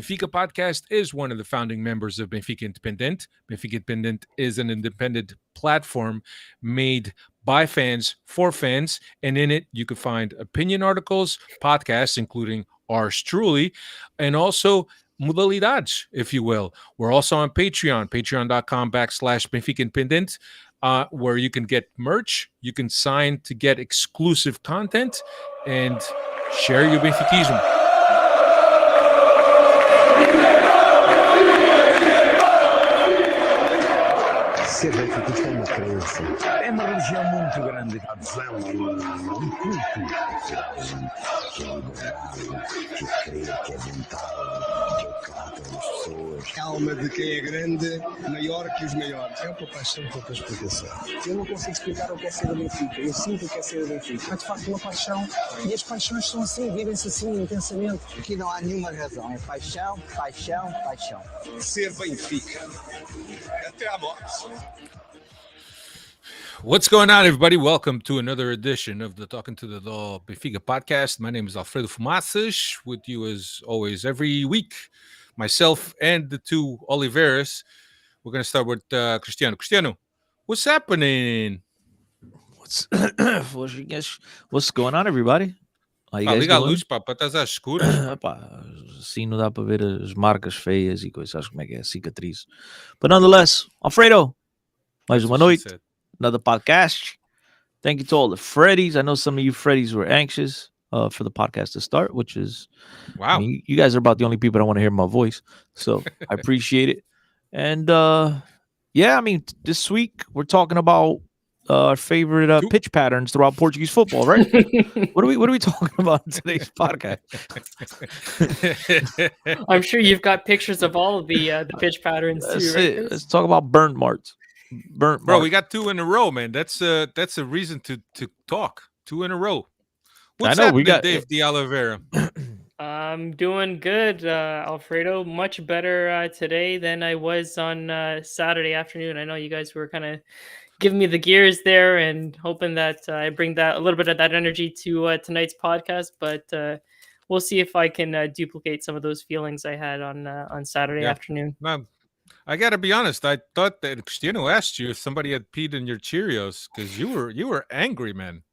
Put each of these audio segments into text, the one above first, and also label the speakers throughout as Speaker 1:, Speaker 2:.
Speaker 1: Benfica Podcast is one of the founding members of Benfica Independent. Benfica Independent is an independent platform made by fans for fans, and in it you can find opinion articles, podcasts, including ours truly, and also modalidades, if you will. We're also on Patreon, patreon.com/Benfica Independent, where you can get merch, you can sign to get exclusive content, and share your Benfiquismo.
Speaker 2: Ser benfiquista é uma crença. É uma religião muito grande. A adesão a um culto. Que é liberado, que crê, que é mental, que é o caráter das pessoas.
Speaker 3: A alma de quem é grande, maior que os maiores.
Speaker 2: É uma paixão com a explicação.
Speaker 4: Eu não consigo explicar o que é ser do Benfica. Eu sinto o que é ser do Benfica. É de facto uma paixão. E as paixões são assim, vivem-se assim, intensamente.
Speaker 5: Aqui não há nenhuma razão. É paixão, paixão, paixão.
Speaker 3: Ser Benfica. Até à morte.
Speaker 1: What's going on, everybody? Welcome to another edition of the Talking to the Law Benfica podcast. My name is Alfredo Fumaças, with you as always every week. Myself and the two Oliveiras. We're going to start with Cristiano. Cristiano, what's happening?
Speaker 6: What's going on, everybody? How you guys
Speaker 1: Liga a
Speaker 6: doing?
Speaker 1: luz, pá, para estás às escuras.
Speaker 6: Assim não dá para ver as marcas feias e coisas, sabes como é que é, cicatriz. But nonetheless, Alfredo, mais uma noite, another podcast. Thank you to all the Freddies. I know some of you Freddies were anxious for the podcast to start, which is,
Speaker 1: wow.
Speaker 6: I mean, you guys are about the only people that want to hear my voice, so I appreciate it. And yeah, I mean, this week we're talking about our favorite pitch patterns throughout Portuguese football, right? What are we talking about in today's podcast?
Speaker 7: I'm sure you've got pictures of all of the pitch patterns
Speaker 6: That's
Speaker 7: too.
Speaker 6: it. Let's talk about burnt marks.
Speaker 1: Bro, we got 2 in a row, man. That's a reason to talk. 2 in a row. What's happening, Dave de Oliveira?
Speaker 7: I'm doing good, Alfredo. Much better today than I was on Saturday afternoon. I know you guys were kind of giving me the gears there and hoping that I bring that a little bit of that energy to tonight's podcast, but we'll see if I can duplicate some of those feelings I had on Saturday afternoon.
Speaker 1: I gotta be honest. I thought that Cristiano asked you if somebody had peed in your Cheerios because you were angry, man.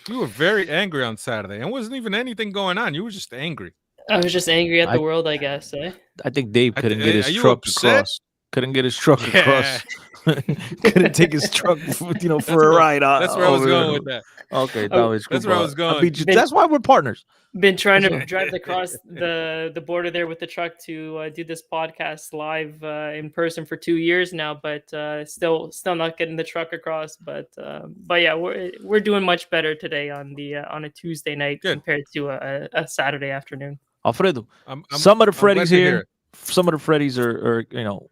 Speaker 1: You were very angry on Saturday, and wasn't even anything going on. You were just angry.
Speaker 7: I was just angry at the world, I guess.
Speaker 6: I think Dave couldn't get his truck across. Couldn't get his truck across. Couldn't take his truck, for a ride.
Speaker 1: That's where I was going with that.
Speaker 6: Okay,
Speaker 1: that's where I was going.
Speaker 6: That's why we're partners.
Speaker 7: Been trying to drive across the border there with the truck to do this podcast live in person for 2 years now, but still not getting the truck across. But yeah, we're doing much better today on a Tuesday night compared to a Saturday afternoon.
Speaker 6: Alfredo, some of the Freddies here. Some of the Freddies are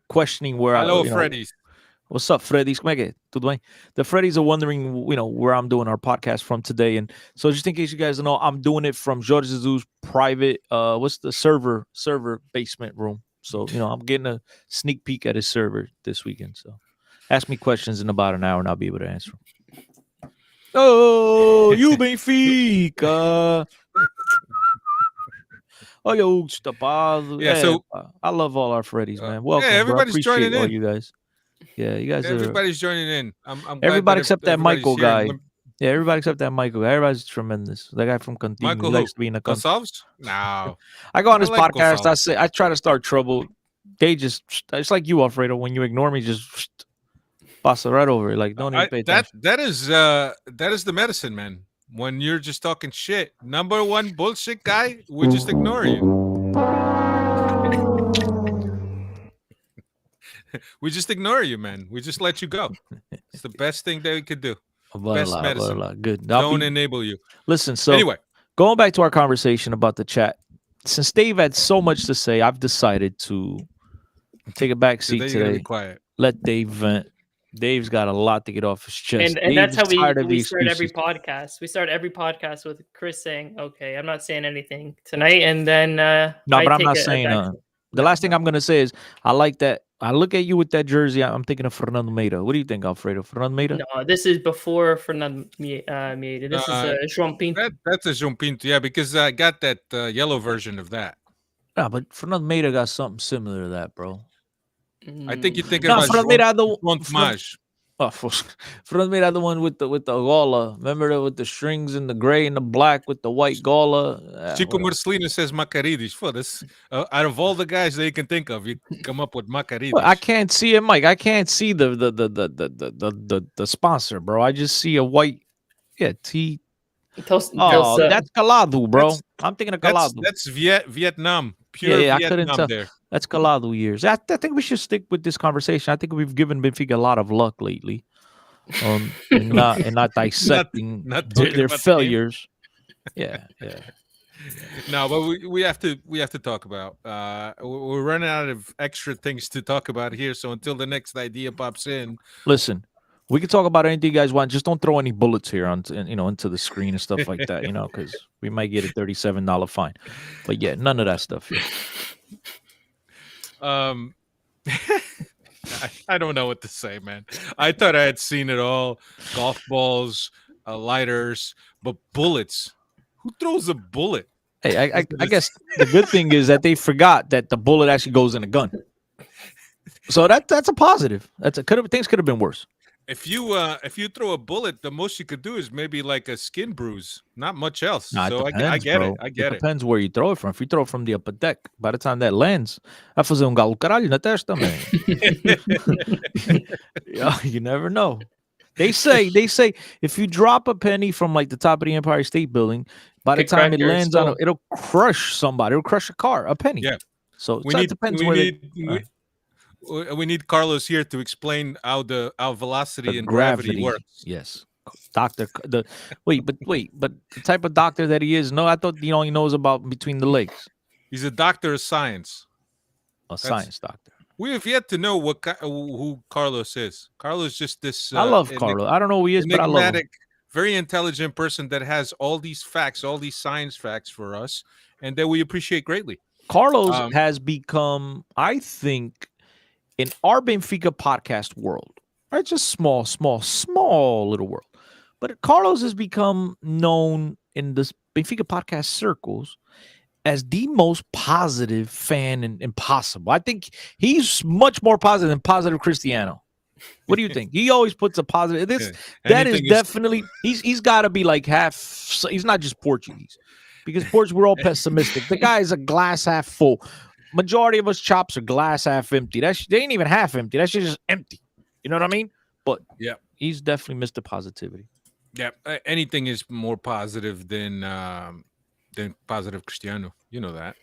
Speaker 6: questioning where
Speaker 1: Hello, Freddies.
Speaker 6: What's up, Freddies? Como é que é? Tudo bem? The Freddies are wondering, where I'm doing our podcast from today. And so just in case you guys don't know, I'm doing it from Jorge Jesus' private, what's the server basement room. So, I'm getting a sneak peek at his server this weekend. So ask me questions in about an hour and I'll be able to answer them. Oh, you Benfica. Olha o destapado.
Speaker 1: Yeah, so
Speaker 6: I love all our Freddies, man. Welcome.
Speaker 1: Everybody's joining in.
Speaker 6: All you guys. Yeah, you guys
Speaker 1: everybody's joining in. I'm
Speaker 6: everybody except that Michael guy. Yeah, everybody except that Michael. Everybody's tremendous. That guy from Contino.
Speaker 1: Michael
Speaker 6: likes to be in the
Speaker 1: Gonçalves? No.
Speaker 6: I go on his podcast. I try to start trouble. They it's like you, Alfredo. When you ignore me, just passa right over it. Like don't even pay attention.
Speaker 1: That is the medicine, man. When you're just talking shit, number one bullshit guy, we just ignore you. We just ignore you, man. We just let you go. It's the best thing that we could do. Best medicine.
Speaker 6: Good.
Speaker 1: Don't enable you.
Speaker 6: Listen, so
Speaker 1: anyway,
Speaker 6: going back to our conversation about the chat, since Dave had so much to say, I've decided to take a back seat today. Let Dave vent. Dave's got a lot to get off his chest.
Speaker 7: And that's how we start every podcast. We start every podcast with Chris saying, okay, I'm not saying anything tonight. And then
Speaker 6: no, but I'm not saying the last thing I'm going to say is I like that. I look at you with that jersey. I'm thinking of Fernando Meira. What do you think, Alfredo? Fernando Meira?
Speaker 7: No, this is before Fernando Meira. This is João Pinto.
Speaker 1: That's a João Pinto, yeah, because I got that yellow version of that.
Speaker 6: Nah, but Fernando Meira got something similar to that, bro.
Speaker 1: I think you're thinking
Speaker 6: No,
Speaker 1: about
Speaker 6: Fernando Meira had the
Speaker 1: João Tomás.
Speaker 6: Fernando Meira had the one with the gola. Remember with the strings and the gray and the black with the white gola.
Speaker 1: Chico Marcelino says Macaridis. Foda-se. Out of all the guys that you can think of, you come up with Macaridis.
Speaker 6: Well, I can't see it, Mike. I can't see the sponsor, bro. I just see a white, T. Oh, that's Calado, bro. I'm thinking of Calado.
Speaker 1: That's Vietnam. Pure
Speaker 6: I couldn't
Speaker 1: Vietnam
Speaker 6: tell.
Speaker 1: there.
Speaker 6: That's Calado years. I think we should stick with this conversation. I think we've given Benfica a lot of luck lately, and not dissecting
Speaker 1: not
Speaker 6: their failures. Yeah.
Speaker 1: No, but we have to talk about. We're running out of extra things to talk about here. So until the next idea pops in,
Speaker 6: listen. We can talk about anything you guys want. Just don't throw any bullets here into the screen and stuff like that, because we might get a $37 fine. But yeah, none of that stuff here.
Speaker 1: I don't know what to say, man. I thought I had seen it all. Golf balls, lighters, but bullets. Who throws a bullet?
Speaker 6: Hey, I guess the good thing is that they forgot that the bullet actually goes in a gun. So that's a positive. Things could have been worse.
Speaker 1: If you throw a bullet, the most you could do is maybe like a skin bruise, not much else.
Speaker 6: Nah,
Speaker 1: so
Speaker 6: depends,
Speaker 1: I get
Speaker 6: bro.
Speaker 1: it. I get it.
Speaker 6: Depends where you throw it from. If you throw it from the upper deck, by the time that lands, vai fazer galo caralho na testa, man. You never know. They say if you drop a penny from like the top of the Empire State Building, by the time it lands on it'll crush somebody. It'll crush a car, a penny.
Speaker 1: Yeah.
Speaker 6: So it depends where
Speaker 1: we need Carlos here to explain how velocity and gravity works.
Speaker 6: Yes, doctor. But the type of doctor that he is. No, I thought he only knows about between the legs.
Speaker 1: He's a doctor of science.
Speaker 6: Science doctor.
Speaker 1: We have yet to know who Carlos is. Carlos just this.
Speaker 6: I love Carlos. I don't know who he is, but I love him.
Speaker 1: Very intelligent person that has all these facts, all these science facts for us, and that we appreciate greatly.
Speaker 6: Carlos has become, I think, in our Benfica podcast world, right? Just small little world. But Carlos has become known in the Benfica podcast circles as the most positive fan and possible. I think he's much more positive than positive Cristiano. What do you think? He always puts a positive. That is definitely he's got to be like half. He's not just Portuguese, because we're all pessimistic. The guy is a glass half full. Majority of us chops are glass half empty. They ain't even half empty. That shit just empty. You know what I mean? But yeah, he's definitely Mr. Positivity.
Speaker 1: Yeah, anything is more positive than positive Cristiano. You know that.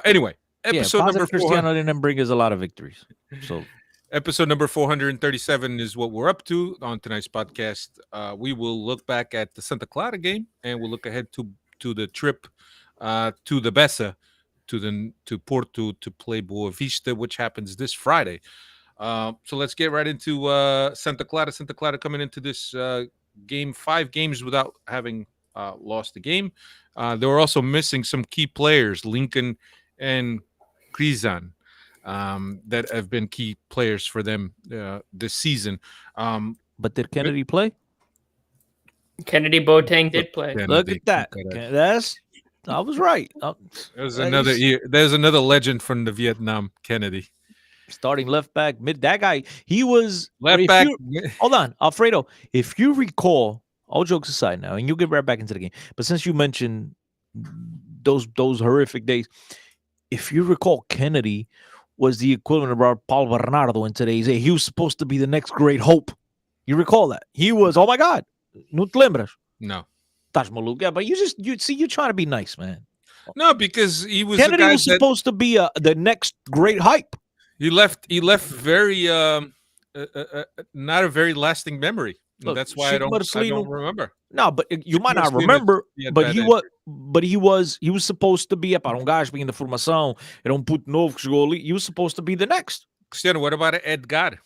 Speaker 1: Anyway, episode number 400.
Speaker 6: Cristiano didn't bring us a lot of victories. So
Speaker 1: episode number 437 is what we're up to on tonight's podcast. We will look back at the Santa Clara game, and we'll look ahead to the trip to the Bessa, to Porto to play Boa Vista, which happens this Friday. So let's get right into Santa Clara. Santa Clara coming into this game 5 games without having lost the game. They were also missing some key players, Lincoln and Krizan, that have been key players for them this season.
Speaker 6: But did Kennedy play?
Speaker 7: Kennedy Boateng did play.
Speaker 6: Look at that. I was right.
Speaker 1: There's another legend from the Vietnam, Kennedy.
Speaker 6: Starting left back, that guy, he was
Speaker 1: left back.
Speaker 6: Hold on, Alfredo. If you recall, all jokes aside now, and you'll get right back into the game. But since you mentioned those horrific days, if you recall, Kennedy was the equivalent of our Paulo Bernardo in today's age. He was supposed to be the next great hope. You recall that? He was, oh my God. No te lembras?
Speaker 1: No.
Speaker 6: Yeah, but you're trying to be nice, man.
Speaker 1: No, because he was
Speaker 6: Kennedy was supposed to be the next great hype.
Speaker 1: He left very not a very lasting memory. Look, that's why I don't remember.
Speaker 6: No, but you might not remember. But he was supposed to be para gajo in the formação. Era puto novo que jogou ali. He was supposed to be the next.
Speaker 1: Cristiano, what about Edgar?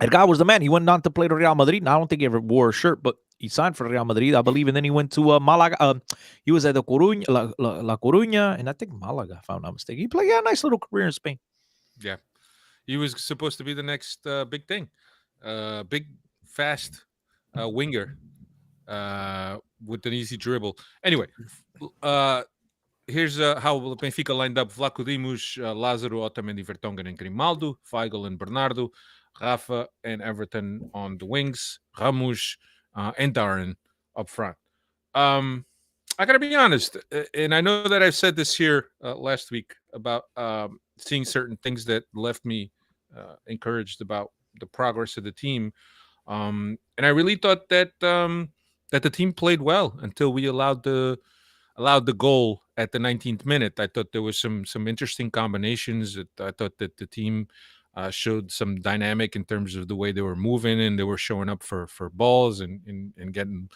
Speaker 6: Edgar was the man. He went on to play to Real Madrid. Now, I don't think he ever wore a shirt, but he signed for Real Madrid, I believe, and then he went to Malaga. He was at the La Coruña, and I think Malaga, if I'm not mistaken. He played a nice little career in Spain.
Speaker 1: Yeah, he was supposed to be the next big thing, big, fast winger with an easy dribble. Anyway, here's how Benfica lined up: Vlaco Dimos, Lázaro, Otamendi, Vertonghen, and Grimaldo, Feigl and Bernardo, Rafa and Everton on the wings, Ramos and Darren up front. I gotta be honest, and I know that I've said this here last week about seeing certain things that left me encouraged about the progress of the team. And I really thought that that the team played well until we allowed the goal at the 19th minute. I thought there was some interesting combinations. I thought that the team showed some dynamic in terms of the way they were moving and they were showing up for balls and getting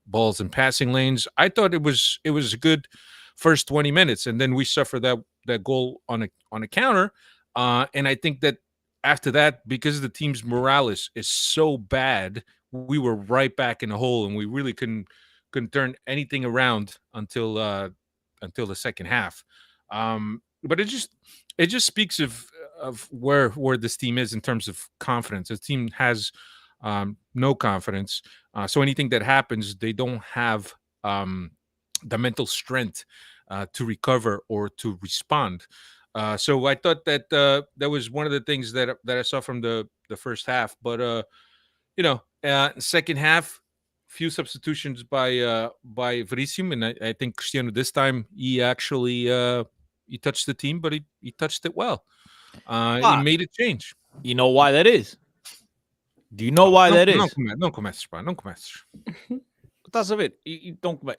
Speaker 1: balls in passing lanes. I thought it was a good first 20 minutes, and then we suffered that goal on a counter. And I think that after that, because the team's morale is so bad, we were right back in the hole, and we really couldn't turn anything around until the second half. But it just speaks of where this team is in terms of confidence. The team has no confidence. So anything that happens, they don't have the mental strength to recover or to respond. So I thought that that was one of the things that I saw from the first half. But second half, few substitutions by Verissimo, and I think Cristiano this time he actually he touched the team, but he touched it well. He made a change.
Speaker 6: You know why that is? Do you know why that is?
Speaker 1: Não comeces, pá. Não comeces.
Speaker 6: Estás a ver?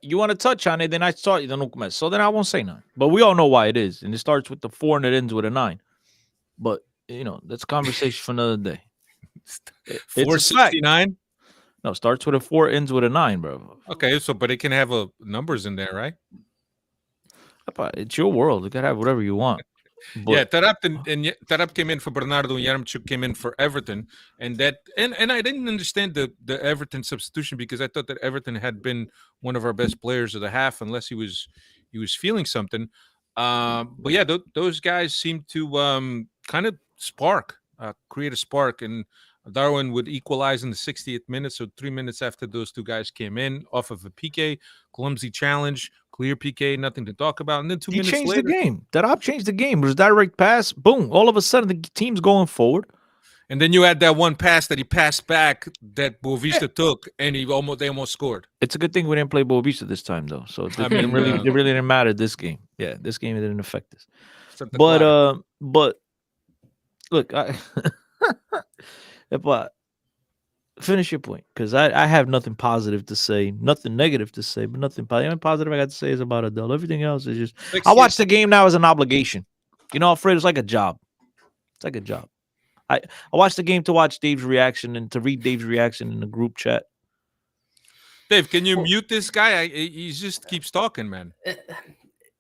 Speaker 6: You want to touch on it, then I start. You don't começa. So then I won't say none. But we all know why it is, and it starts with the 4 and it ends with a 9. But that's a conversation for another day.
Speaker 1: 469.
Speaker 6: No, starts with a 4, ends with a 9, bro.
Speaker 1: Okay, but it can have numbers in there, right?
Speaker 6: It's your world. You can have whatever you want. But,
Speaker 1: Tarap came in for Bernardo, and Yaremchuk came in for Everton, and I didn't understand the Everton substitution because I thought that Everton had been one of our best players of the half, unless he was feeling something. But yeah, those guys seem to kind of create a spark, and Darwin would equalize in the 60th minute, so 3 minutes after those two guys came in off of a PK, clumsy challenge, clear PK, nothing to talk about. And then 2 minutes later,
Speaker 6: he changed the game. Darab changed the game. It was direct pass. Boom. All of a sudden, the team's going forward.
Speaker 1: And then you had that one pass that he passed back that Boavista took, and they almost scored.
Speaker 6: It's a good thing we didn't play Boavista this time, though. So it really didn't matter this game. Yeah, this game didn't affect us. But look, but finish your point, because I have nothing positive to say, nothing negative to say, but nothing positive. The only positive I got to say is about Adele. Everything else is just I watch the game now as an obligation. Alfredo, it's like a job. It's like a job. I watched the game to watch Dave's reaction and to read Dave's reaction in the group chat.
Speaker 1: Dave, can you mute this guy? He just keeps talking, man.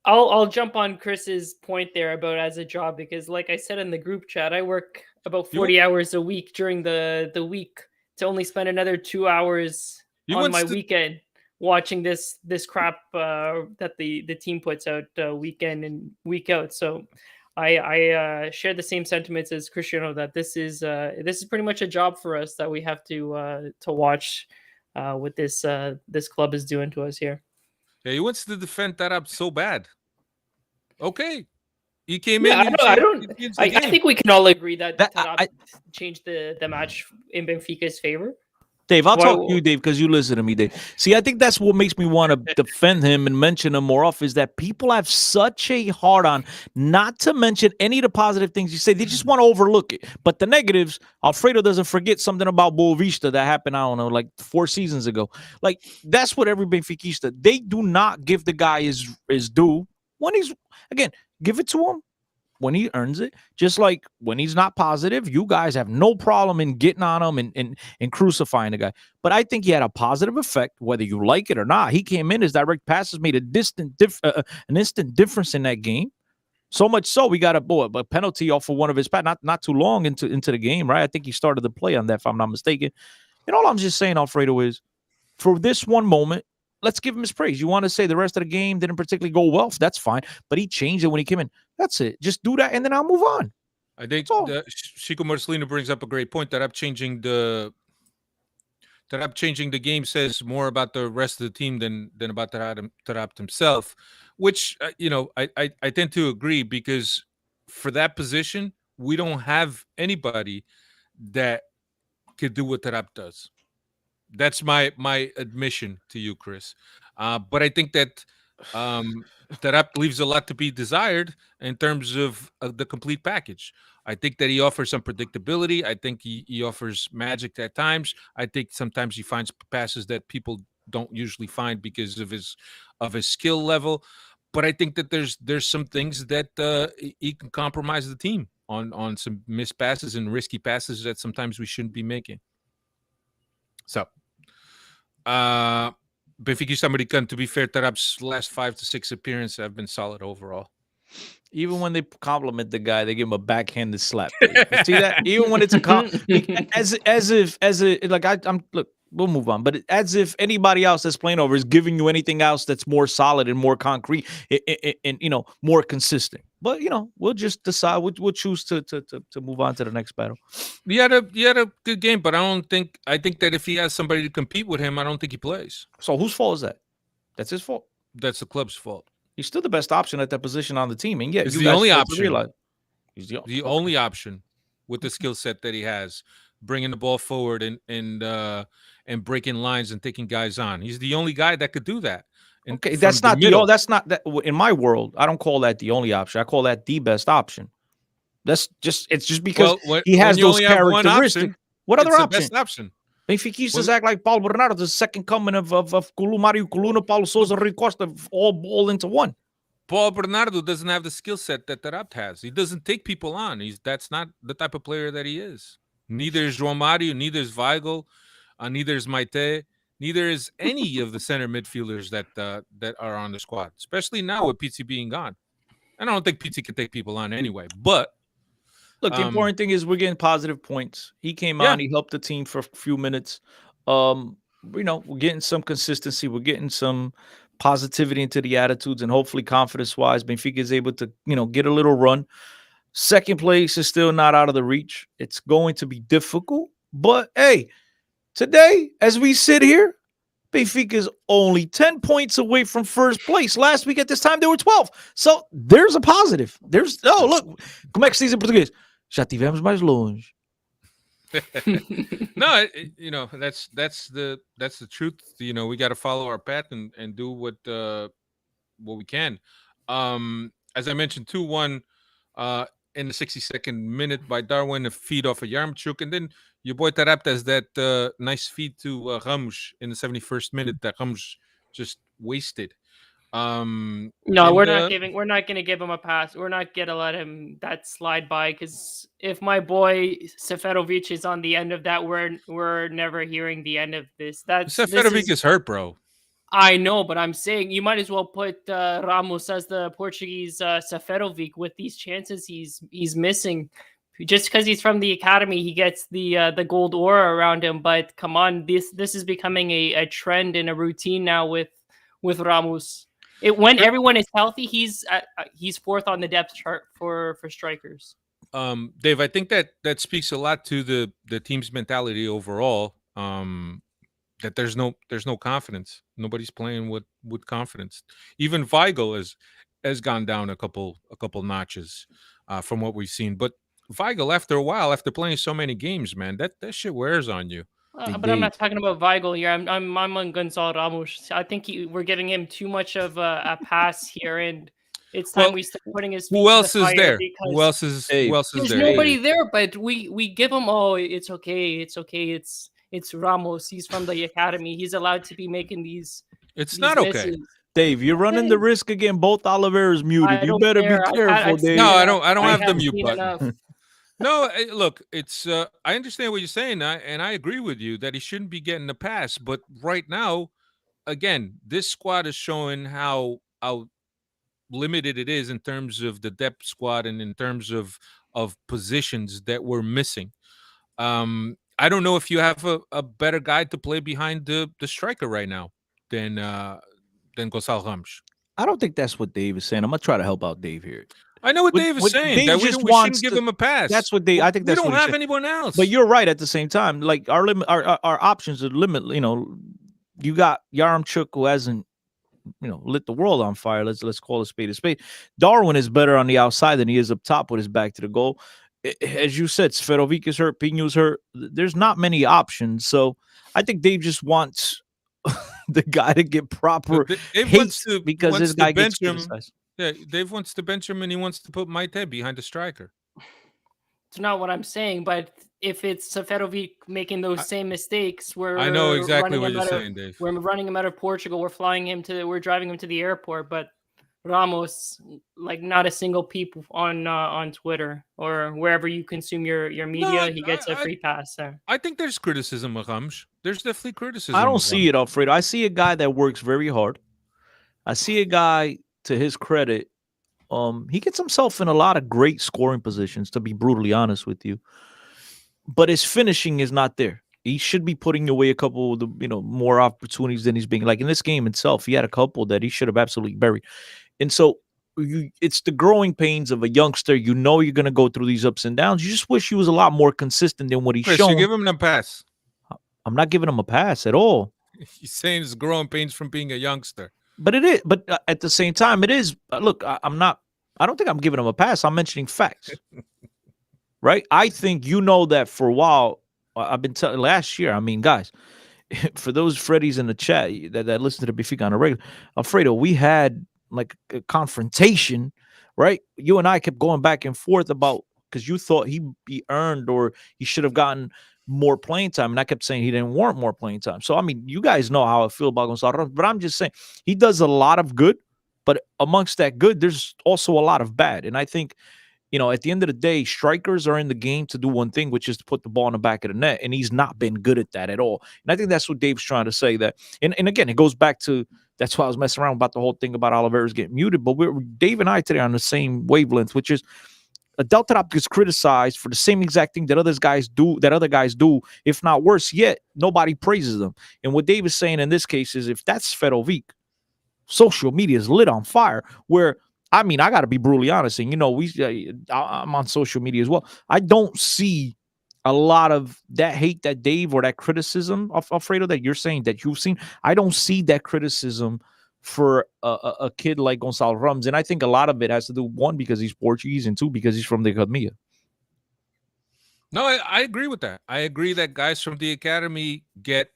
Speaker 7: I'll jump on Chris's point there about as a job, because like I said in the group chat, I work about 40 hours a week during the week to only spend another 2 hours on my weekend watching this crap that the team puts out week in and week out. So I share the same sentiments as Cristiano that this is pretty much a job for us that we have to watch what this club is doing to us here.
Speaker 1: Yeah, he wants to defend Tarap so bad. Okay. He came in.
Speaker 7: I think we can all agree that Tarap changed the match in Benfica's favor.
Speaker 6: Dave, I'll talk to you, Dave, because you listen to me, Dave. See, I think that's what makes me want to defend him and mention him more often, is that people have such a hard on not to mention any of the positive things you say. They just want to overlook it. But the negatives, Alfredo doesn't forget something about Boavista that happened, I don't know, like 4 seasons ago. Like, that's what every Benfiquista, they do not give the guy his due. When he's, again, give it to him when he earns it. Just like when he's not positive, you guys have no problem in getting on him and crucifying the guy. But I think he had a positive effect, whether you like it or not. He came in, his direct passes made an instant difference in that game. So much so, we got a penalty off of one of his passes, not too long into the game, right? I think he started the play on that, if I'm not mistaken. And all I'm just saying, Alfredo, is for this one moment, let's give him his praise. You want to say the rest of the game didn't particularly go well, that's fine. But he changed it when he came in. That's it. Just do that, and then I'll move on.
Speaker 1: I think Chico Marcelino brings up a great point. Tarap changing the game says more about the rest of the team than about Tarap himself. which I tend to agree, because for that position we don't have anybody that could do what Tarap does. That's my admission to you, Chris. But I think that Tarap leaves a lot to be desired in terms of the complete package. I think that he offers some predictability. I think he offers magic at times. I think sometimes he finds passes that people don't usually find because of his skill level. But I think that there's some things that he can compromise the team on some missed passes and risky passes that sometimes we shouldn't be making. So, Benfica Americano, to be fair, Tarap's last 5 to 6 appearances have been solid overall.
Speaker 6: Even when they compliment the guy, they give him a backhanded slap. You see that? Even when it's a I'm look, we'll move on. But as if anybody else that's playing over is giving you anything else that's more solid and more concrete and more consistent. But we'll just decide. We'll choose to move on to the next battle.
Speaker 1: He had a good game, but I think that if he has somebody to compete with him, I don't think he plays.
Speaker 6: So whose fault is that? That's his fault.
Speaker 1: That's the club's fault.
Speaker 6: He's still the best option at that position on the team, and
Speaker 1: he's the only option.
Speaker 6: He's
Speaker 1: the only option with the skill set that he has, bringing the ball forward and breaking lines and taking guys on. He's the only guy that could do that. And
Speaker 6: okay, that's not that in my world. I don't call that the only option. I call that the best option. It's just because he has those characteristics. What other option?
Speaker 1: Best option.
Speaker 6: Benfiquistas act like Paulo Bernardo, the second coming of Mario Coluna, Paulo Sousa, Rui Costa, all into one.
Speaker 1: Paulo Bernardo doesn't have the skill set that Tarap has. He doesn't take people on. That's not the type of player that he is. Neither is João Mario, neither is Weigl, neither is Maite, neither is any of the center midfielders that are on the squad, especially now with Pizzi being gone. And I don't think Pizzi can take people on anyway, but
Speaker 6: look, the important thing is we're getting positive points. He came on, he helped the team for a few minutes. We're getting some consistency. We're getting some positivity into the attitudes, and hopefully confidence-wise, Benfica is able to, get a little run. Second place is still not out of the reach. It's going to be difficult. But, hey, today, as we sit here, Benfica is only 10 points away from first place. Last week at this time, they were 12. So, there's a positive. Look, como é que se diz em português? Já tivemos mais longe.
Speaker 1: No, that's the truth. We got to follow our path and do what we can. As I mentioned, 2-1 in the 62nd minute by Darwin, a feed off of Yaremchuk, and then your boy Tarap does that nice feed to Ramos in the 71st minute that Ramos just wasted.
Speaker 7: No, we're not going to give him a pass. We're not going to let him that slide by, because if my boy Seferovic is on the end of that, we're never hearing the end of this.
Speaker 1: Seferovic is hurt, bro.
Speaker 7: I know, but I'm saying you might as well put Ramos as the Portuguese Seferovic with these chances he's missing. Just because he's from the academy, he gets the gold aura around him. But come on, this is becoming a trend and a routine now with Ramos. When everyone is healthy, he's fourth on the depth chart for strikers.
Speaker 1: Dave, I think that speaks a lot to the team's mentality overall. That there's no confidence. Nobody's playing with confidence. Even Weigl has gone down a couple notches from what we've seen. But Weigl, after a while, after playing so many games, man, that shit wears on you.
Speaker 7: But I'm not talking about Weigl here. I'm on Gonzalo Ramos. I think we're giving him too much of a pass here, and it's time we start putting his feet
Speaker 1: Who else
Speaker 7: to the
Speaker 1: is
Speaker 7: fire.
Speaker 1: there? Who else is
Speaker 7: There's
Speaker 1: there?
Speaker 7: nobody there, but we give him. Oh, it's okay. It's Ramos. He's from the academy. He's allowed to be making these.
Speaker 1: It's not okay.
Speaker 7: misses.
Speaker 6: Dave, you're running the risk again. Both Oliveira's muted. You better be careful, Dave.
Speaker 1: No, I don't have the mute
Speaker 7: seen
Speaker 1: button.
Speaker 7: enough.
Speaker 1: No, look, it's I understand what you're saying, and I agree with you that he shouldn't be getting the pass. But right now, again, this squad is showing how limited it is in terms of the depth squad and in terms of positions that we're missing. I don't know if you have a better guy to play behind the striker right now than Gonçalo Ramos.
Speaker 6: I don't think that's what Dave is saying. I'm gonna try to help out Dave here.
Speaker 1: I know what Dave is saying. That we shouldn't give him a pass.
Speaker 6: That's what Dave. I think that's
Speaker 1: we don't
Speaker 6: what
Speaker 1: have anyone else.
Speaker 6: But you're right. At the same time, like our options are limited. You got Yaremchuk, who hasn't lit the world on fire. Let's call a spade a spade. Darwin is better on the outside than he is up top with his back to the goal. As you said, Seferovic is hurt, Pino's hurt. There's not many options. So I think Dave just wants the guy to get proper
Speaker 1: Dave
Speaker 6: hate because this guy gets
Speaker 1: him.
Speaker 6: criticized.
Speaker 1: Yeah, Dave wants to bench him, and he wants to put Maite behind the striker.
Speaker 7: It's not what I'm saying, but if it's Seferovic making those same mistakes,
Speaker 1: I know exactly what you're saying, Dave.
Speaker 7: We're running him out of Portugal. We're driving him to the airport, but Ramos, like, not a single peep on Twitter or wherever you consume your media. He gets a free pass there.
Speaker 1: I think there's criticism of Ramos. There's definitely criticism.
Speaker 6: I don't see it, Alfredo. I see a guy that works very hard. I see a guy, to his credit, he gets himself in a lot of great scoring positions, to be brutally honest with you. But his finishing is not there. He should be putting away a couple of the, more opportunities than he's being. Like in this game itself, he had a couple that he should have absolutely buried. And so it's the growing pains of a youngster. You're going to go through these ups and downs. You just wish he was a lot more consistent than what he's shown.
Speaker 1: You give him a pass.
Speaker 6: I'm not giving him a pass at all.
Speaker 1: He's saying it's growing pains from being a youngster.
Speaker 6: But it is. But at the same time, it is. Look, I'm not. I don't think I'm giving him a pass. I'm mentioning facts. Right? I think that for a while, I've been telling last year. I mean, guys, for those Freddies in the chat that listen to the Benfica on a regular, Alfredo, we had like a confrontation, right? You and I kept going back and forth about, because you thought he earned or he should have gotten more playing time, and I kept saying he didn't warrant more playing time. So I mean, you guys know how I feel about Gonzalo, but I'm just saying he does a lot of good, but amongst that good, there's also a lot of bad. And I think, at the end of the day, strikers are in the game to do one thing, which is to put the ball in the back of the net, and he's not been good at that at all. And I think that's what Dave's trying to say. That, and again, it goes back to, that's why I was messing around about the whole thing about Oliveira's getting muted. But Dave and I today are on the same wavelength, which is Deltarap gets criticized for the same exact thing that other guys do, if not worse yet. Nobody praises them. And what Dave is saying in this case is, if that's Seferovic, social media is lit on fire. Where, I mean, I got to be brutally honest, and I'm on social media as well. I don't see a lot of that hate that Dave, or that criticism of Alfredo that you're saying that you've seen. I don't see that criticism for a kid like Gonzalo Ramos. And I think a lot of it has to do, one, because he's Portuguese, and two, because he's from the Academia.
Speaker 1: No, I agree with that. I agree that guys from the academy get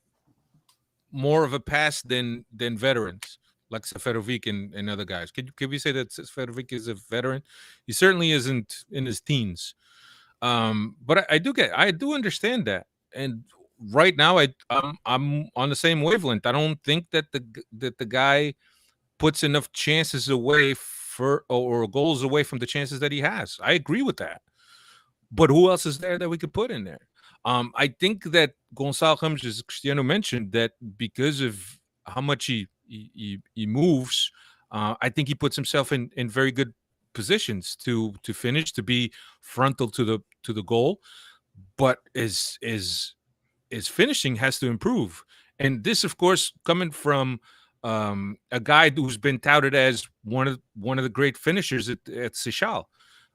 Speaker 1: more of a pass than veterans like Seferovic and other guys. Can we say that Seferovic is a veteran? He certainly isn't in his teens. But I do understand that. And right now, I'm on the same wavelength. I don't think that the guy puts enough chances away or goals away from the chances that he has. I agree with that. But who else is there that we could put in there? I think that Gonzalo Ramos, as Cristiano mentioned, that because of how much he moves, I think he puts himself in very good positions to finish, to be frontal to the goal. But his finishing has to improve, and this, of course, coming from a guy who's been touted as one of the great finishers at Seixal,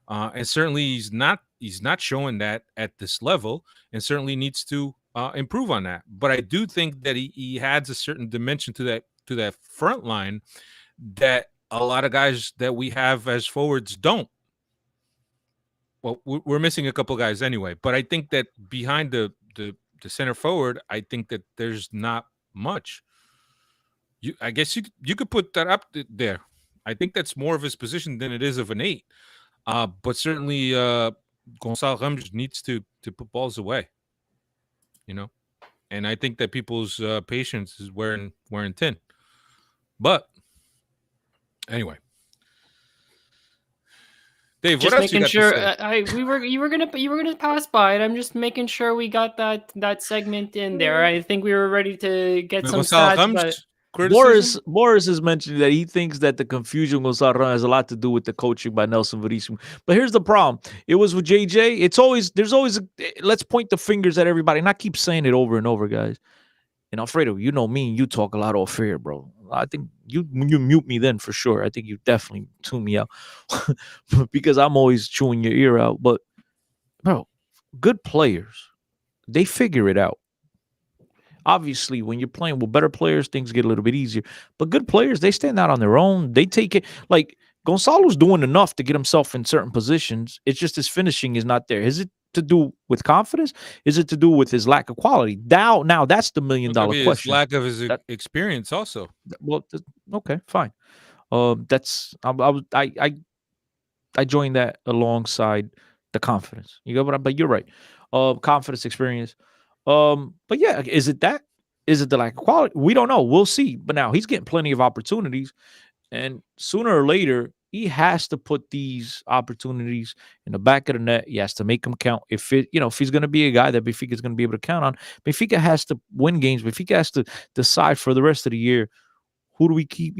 Speaker 1: and certainly he's not showing that at this level, and certainly needs to improve on that. But I do think that he adds a certain dimension to that front line that a lot of guys that we have as forwards don't. Well, we're missing a couple guys anyway, but I think that behind the center forward, I think that there's not much. I guess you could put that up there. I think that's more of his position than it is of an 8. But certainly Gonzalo Ramos needs to put balls away. And I think that people's patience is wearing thin. But anyway, Dave,
Speaker 7: just
Speaker 1: what else
Speaker 7: making
Speaker 1: you got
Speaker 7: sure
Speaker 1: to say?
Speaker 7: you were gonna pass by it. I'm just making sure we got that segment in there. I think we were ready to get some stats, but
Speaker 6: Boris is mentioning that he thinks that the confusion Gonzalo has a lot to do with the coaching by Nelson Veríssimo. But here's the problem. It was with JJ. There's always let's point the fingers at everybody. And I keep saying it over and over, guys. And Alfredo, you know me and you talk a lot off air, bro. I think you mute me then for sure. I think you definitely tune me out because I'm always chewing your ear out. But, bro, good players, they figure it out. Obviously, when you're playing with better players, things get a little bit easier. But good players, they stand out on their own. They take it like Gonzalo's doing enough to get himself in certain positions. It's just his finishing is not there. Is it to do with confidence? Is it to do with his lack of quality? Now that's the million
Speaker 1: Could
Speaker 6: dollar
Speaker 1: be his
Speaker 6: question.
Speaker 1: lack of his
Speaker 6: That-
Speaker 1: experience also.
Speaker 6: Well, okay, fine. That's I joined that alongside the confidence. You get what I'm, but you're right. Confidence, experience. But yeah, is it that? Is it the lack of quality? We don't know. We'll see. But now he's getting plenty of opportunities, and sooner or later he has to put these opportunities in the back of the net. He has to make them count. If if he's going to be a guy that Benfica is going to be able to count on, Benfica has to win games. Benfica has to decide for the rest of the year who do we keep.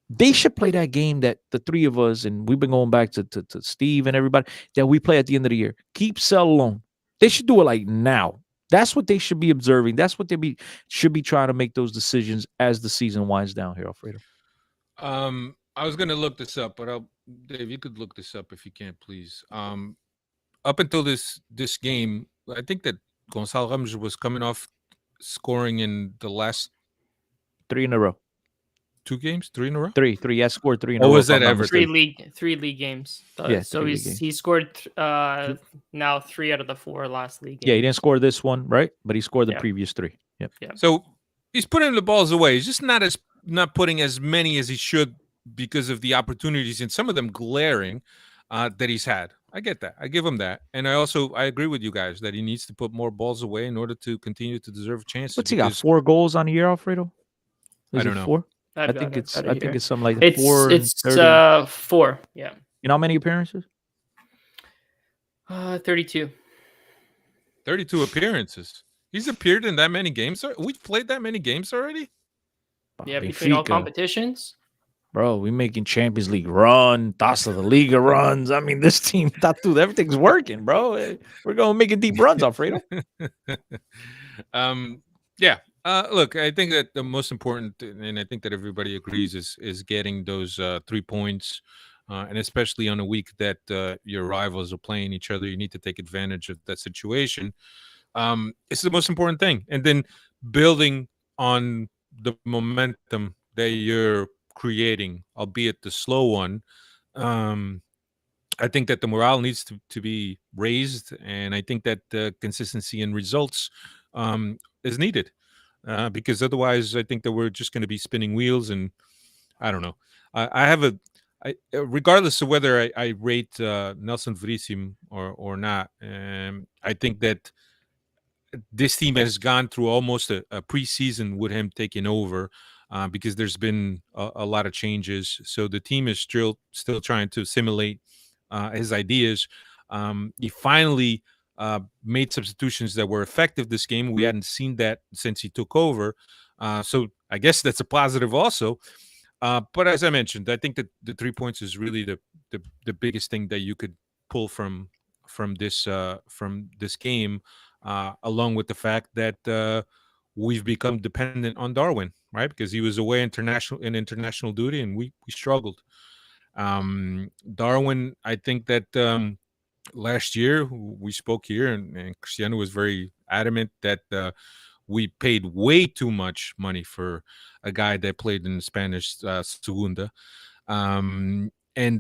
Speaker 6: They should play that game that the three of us, and we've been going back to Steve and everybody, that we play at the end of the year. Keep Sell alone. They should do it like now. That's what they should be observing. That's what should be trying to make those decisions as the season winds down here, Alfredo.
Speaker 1: I was gonna look this up, but Dave, you could look this up if you can, please. Up until this game, I think that Gonçalo Ramos was coming off scoring in the last
Speaker 6: 3 in a row.
Speaker 1: 2 games, 3 in a row.
Speaker 6: Three. He has scored 3 in a
Speaker 1: Or
Speaker 6: row.
Speaker 1: was
Speaker 6: if I'm
Speaker 1: that
Speaker 6: not
Speaker 1: Everton?
Speaker 6: mistaken.
Speaker 7: Three league games.
Speaker 6: Yeah,
Speaker 7: So
Speaker 6: 3 league games.
Speaker 7: he scored now 3 out of the 4 last league games.
Speaker 6: Yeah, he didn't score this one, right? But he scored the
Speaker 7: Yeah.
Speaker 6: previous 3. Yep.
Speaker 1: So he's putting the balls away. He's just not putting as many as he should because of the opportunities, and some of them glaring, that he's had. I get that. I give him that, and I agree with you guys that he needs to put more balls away in order to continue to deserve chances.
Speaker 6: What's he got? 4 goals on the year, Alfredo?
Speaker 1: I
Speaker 6: Is
Speaker 1: don't
Speaker 6: it
Speaker 1: know.
Speaker 6: 4? I
Speaker 7: I've got
Speaker 6: think
Speaker 7: it
Speaker 6: it's
Speaker 7: out of
Speaker 6: I think
Speaker 7: here.
Speaker 6: it's something like that. 4 and
Speaker 7: It's
Speaker 6: 30.
Speaker 7: 4. Yeah.
Speaker 6: You know how many appearances?
Speaker 7: 32.
Speaker 1: 32 appearances. He's appeared in that many games. We've played that many games already.
Speaker 7: Yeah, between all
Speaker 6: Benfica.
Speaker 7: competitions.
Speaker 6: Bro, we making Champions League run, Taça da Liga runs. I mean, this team, Tatu, everything's working, bro. We're going making deep runs, Alfredo.
Speaker 1: Yeah. Look, I think that the most important, and I think that everybody agrees, is getting those 3 points, and especially on a week that your rivals are playing each other, you need to take advantage of that situation. It's the most important thing, and then building on the momentum that you're creating, albeit the slow one. I think that the morale needs to be raised, and I think that the consistency in results is needed, because otherwise I think that we're just going to be spinning wheels, and I don't know. I have regardless of whether I rate Nelson Veríssimo or not, I think that this team has gone through almost a preseason with him taking over, because there's been a lot of changes. So the team is still trying to assimilate his ideas. He finally made substitutions that were effective this game. We hadn't seen that since he took over. So I guess that's a positive also. But as I mentioned, I think that the 3 points is really the biggest thing that you could pull from this game, along with the fact that we've become dependent on Darwin, right? Because he was away international duty, and we struggled. Darwin, I think that last year we spoke here, and Cristiano was very adamant that we paid way too much money for a guy that played in the Spanish Segunda. And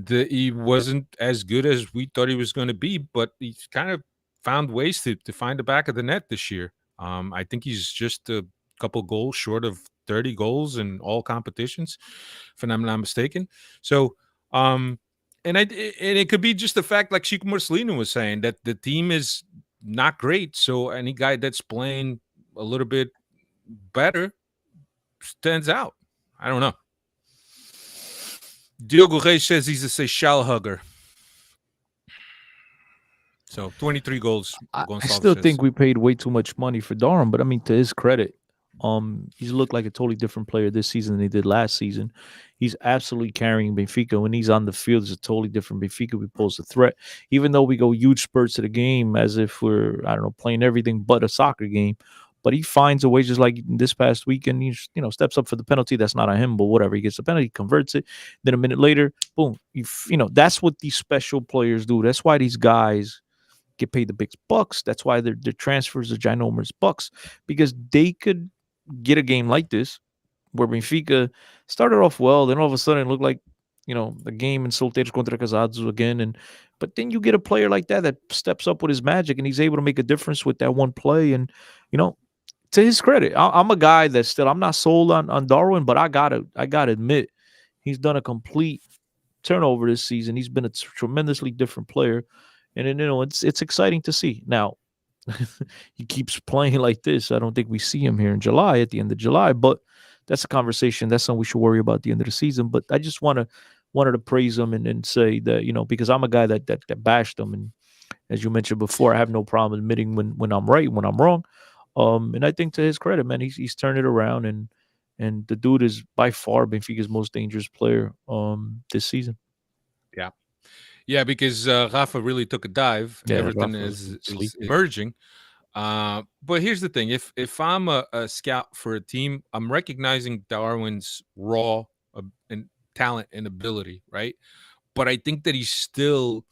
Speaker 1: he wasn't as good as we thought he was going to be, but he's kind of found ways to find the back of the net this year. I think he's just a couple goals short of 30 goals in all competitions, if I'm not mistaken. So, and it could be just the fact, like Chico Marcelino was saying, that the team is not great. So any guy that's playing a little bit better stands out. I don't know. Diogo Reis says he's a Seychelles hugger. So 23 goals.
Speaker 6: I
Speaker 1: Gonçalves
Speaker 6: still
Speaker 1: says.
Speaker 6: think we paid way too much money for Darwin, but I mean, to his credit, he's looked like a totally different player this season than he did last season. He's absolutely carrying Benfica. When he's on the field, it's a totally different Benfica. We pose a threat, even though we go huge spurts of the game as if we're, I don't know, playing everything but a soccer game. But he finds a way, just like this past weekend, he steps up for the penalty. That's not on him, but whatever. He gets the penalty, converts it. Then a minute later, boom. That's what these special players do. That's why these guys get paid the big bucks. That's why their transfers are ginormous bucks, because they could get a game like this where Benfica started off well, then all of a sudden it looked like, the game in Solteiros contra Casados again. But then you get a player like that steps up with his magic, and he's able to make a difference with that one play. And, to his credit, I'm a guy that still, I'm not sold on Darwin, but I gotta admit, he's done a complete turnover this season. He's been a tremendously different player. And it's exciting to see. Now, he keeps playing like this. I don't think we see him here in July, at the end of July, but that's a conversation. That's something we should worry about at the end of the season. But I just wanted to praise him and say that, because I'm a guy that bashed him. And as you mentioned before, I have no problem admitting when I'm right, when I'm wrong. And I think to his credit, man, he's turned it around, and the dude is by far Benfica's most dangerous player this season.
Speaker 1: Yeah, because Rafa really took a dive.
Speaker 6: Yeah,
Speaker 1: Everton
Speaker 6: Rafa
Speaker 1: is
Speaker 6: sleeping.
Speaker 1: emerging. But here's the thing: if I'm a scout for a team, I'm recognizing Darwin's raw and talent and ability, right? But I think that he's still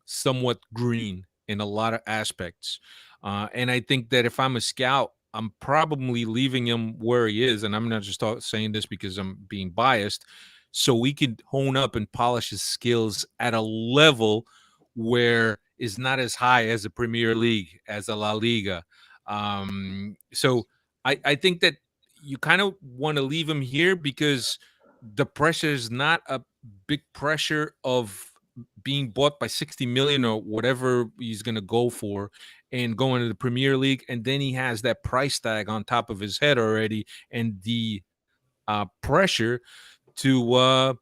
Speaker 1: somewhat green in a lot of aspects. And I think that if I'm a scout, I'm probably leaving him where he is. And I'm not just saying this because I'm being biased. So we could hone up and polish his skills at a level where is not as high as the Premier League, as a La Liga. So I think that you kind of want to leave him here because the pressure is not a big pressure of being bought by 60 million or whatever he's going to go for and going to the Premier League. And then he has that price tag on top of his head already, and the pressure to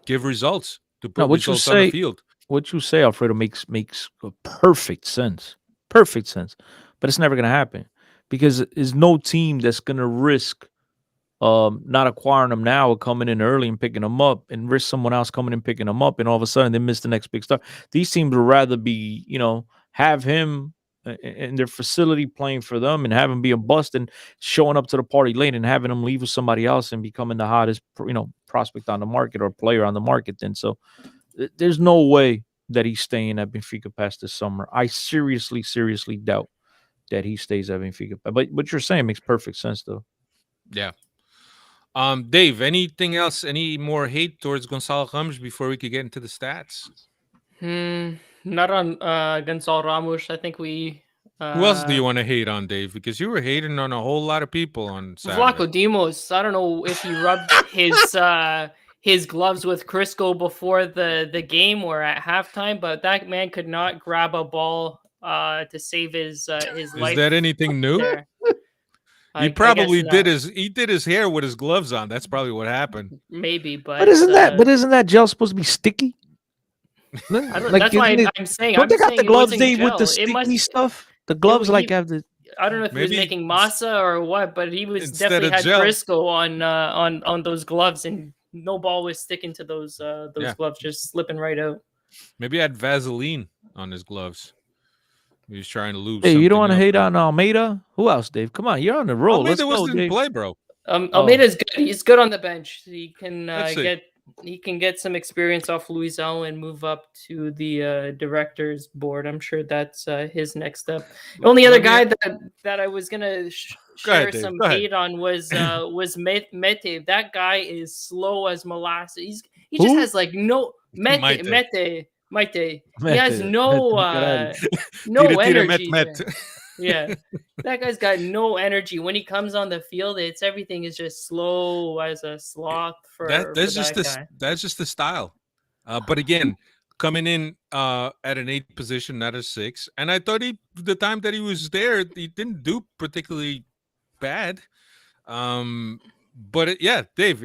Speaker 1: give results, to put results on the field.
Speaker 6: What you say, Alfredo, makes perfect sense. Perfect sense. But it's never going to happen, because there's no team that's going to risk not acquiring them now or coming in early and picking them up, and risk someone else coming in picking them up, and all of a sudden they miss the next big star. These teams would rather be, have him in their facility playing for them and have him be a bust and showing up to the party late and having him leave with somebody else and becoming the hottest, prospect on the market or player on the market. Then so there's no way that he's staying at Benfica past this summer. I seriously doubt that he stays at Benfica. But what you're saying makes perfect sense, though.
Speaker 1: Yeah. Dave, anything else? Any more hate towards Gonçalo Ramos before we could get into the stats?
Speaker 7: Not on Gonçalo Ramos. I think we.
Speaker 1: Who else do you want to hate on, Dave? Because you were hating on a whole lot of people on Saturday.
Speaker 7: Vlaco Dimos. I don't know if he rubbed his gloves with Crisco before the game or at halftime, but that man could not grab a ball to save his life.
Speaker 1: Is that anything new? He probably did his hair with his gloves on. That's probably what happened.
Speaker 7: Maybe,
Speaker 6: but isn't that gel supposed to be sticky?
Speaker 7: That's why I'm saying.
Speaker 6: Don't they got the gloves, Dave, with the sticky stuff? The gloves have the.
Speaker 7: I don't know if he was making masa or what, but he was definitely had Crisco on those gloves, and no ball was sticking to those gloves, just slipping right out.
Speaker 1: Maybe he had Vaseline on his gloves. He was trying to lose.
Speaker 6: Hey, you don't want to hate on Almeida? Who else, Dave? Come on, you're on the roll.
Speaker 1: Almeida didn't play, bro.
Speaker 7: Almeida's good. He's good on the bench. He can get some experience off Luizão and move up to the director's board. I'm sure that's his next step. The only other guy that I was gonna share some hate on was Mete. That guy is slow as molasses. He just has like no Mete. He has no energy. Yeah, that guy's got no energy. When he comes on the field, everything is just slow as a sloth. That's
Speaker 1: just the style. But again, coming in at an 8 position, not a 6, and I thought the time that he was there, he didn't do particularly bad. But Dave,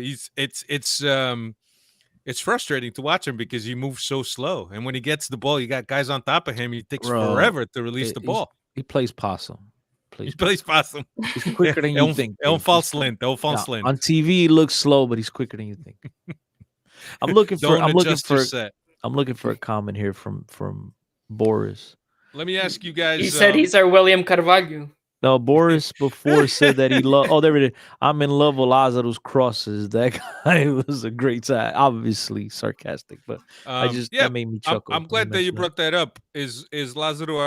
Speaker 1: it's frustrating to watch him because he moves so slow, and when he gets the ball, you got guys on top of him. He takes forever to release the ball.
Speaker 6: He plays possum.
Speaker 1: He plays possum.
Speaker 6: He's quicker than you think.
Speaker 1: On
Speaker 6: TV, he looks slow, but he's quicker than you think. I'm looking for a comment here from Boris.
Speaker 1: Let me ask you guys.
Speaker 7: He said he's our William Carvalho.
Speaker 6: No, Boris before said that he loved. Oh, there it is. I'm in love with Lazaro's crosses. That guy was a great time. Obviously sarcastic, but
Speaker 1: Yeah,
Speaker 6: that made me chuckle.
Speaker 1: I'm
Speaker 6: when he
Speaker 1: glad that you
Speaker 6: mentioned
Speaker 1: brought that up. Is Lazaro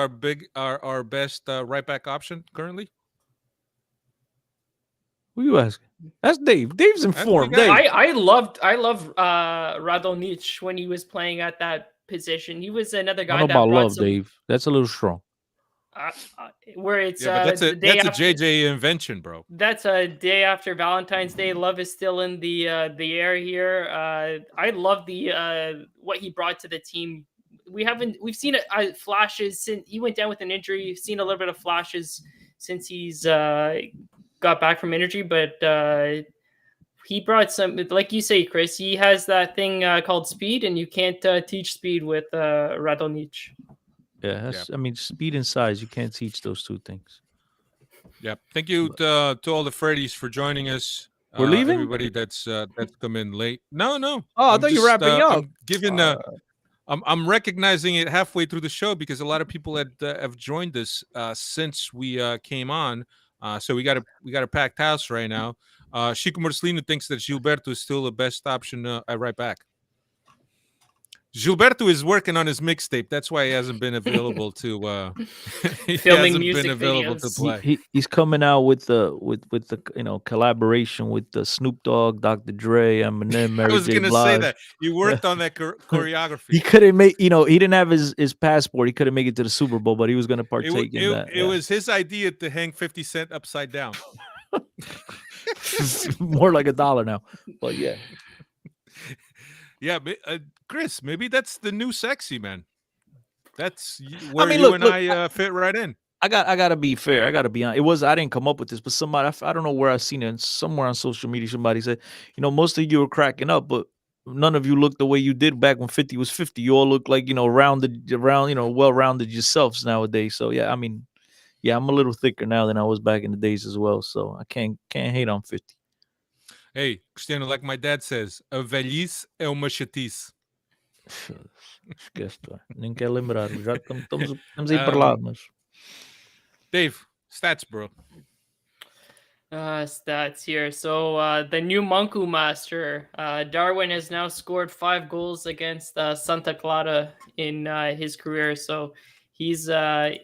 Speaker 1: our best right back option currently?
Speaker 6: Who you asking? That's Dave. Dave's informed. Dave.
Speaker 7: I love Radonjic when he was playing at that position. He was another
Speaker 6: I
Speaker 7: guy
Speaker 6: don't know
Speaker 7: that
Speaker 6: about
Speaker 7: brought
Speaker 6: love,
Speaker 7: some
Speaker 6: Dave. That's a little strong.
Speaker 7: Where it's
Speaker 1: Yeah, but
Speaker 7: the day
Speaker 1: that's a
Speaker 7: after,
Speaker 1: JJ invention, bro.
Speaker 7: that's a day after Valentine's Day. Love is still in the air here. I love the what he brought to the team. We've seen flashes since he went down with an injury. You've seen a little bit of flashes since he's got back from injury, but he brought some, like you say, Chris. He has that thing called speed, and you can't teach speed with Radonjic.
Speaker 6: Yeah, I mean, speed and size. You can't teach those two things.
Speaker 1: Yeah, thank you to all the Freddies for joining us.
Speaker 6: We're leaving?
Speaker 1: Everybody that's come in late. No.
Speaker 6: Oh, I thought you were wrapping up.
Speaker 1: I'm giving I'm recognizing it halfway through the show because a lot of people have joined us since we came on. So we got a packed house right now. Chico Marcelino thinks that Gilberto is still the best option at right back. Gilberto is working on his mixtape. That's why he hasn't been available to
Speaker 7: Filming music
Speaker 1: to
Speaker 7: videos.
Speaker 1: play.
Speaker 6: He's coming out with the collaboration with the Snoop Dogg, Dr. Dre, Eminem, Mary
Speaker 1: I was
Speaker 6: J.
Speaker 1: gonna
Speaker 6: Blige.
Speaker 1: say that you worked on that choreography.
Speaker 6: He couldn't make, he didn't have his passport. He couldn't make it to the Super Bowl, but he was going to partake in that.
Speaker 1: It was his idea to hang 50 Cent upside down.
Speaker 6: More like $1 now, but yeah.
Speaker 1: Yeah, Chris, maybe that's the new sexy, man. That's where
Speaker 6: look,
Speaker 1: I fit right in.
Speaker 6: I gotta be fair. I gotta be honest. I didn't come up with this, but somebody, I don't know where I've seen it. Somewhere on social media, somebody said, most of you are cracking up, but none of you look the way you did back when 50 was 50. You all look like, well-rounded yourselves nowadays. So yeah, I mean, yeah, I'm a little thicker now than I was back in the days as well. So I can't hate on 50.
Speaker 1: Hey, Cristiano, like my dad says, a velhice é uma chatice.
Speaker 6: Esquece, nem quer lembrar. Já estamos aí para lá, mas...
Speaker 1: Dave, stats, bro.
Speaker 7: Stats here. So the new Manku master, Darwin, has now scored 5 goals against Santa Clara in his career. So he's Santa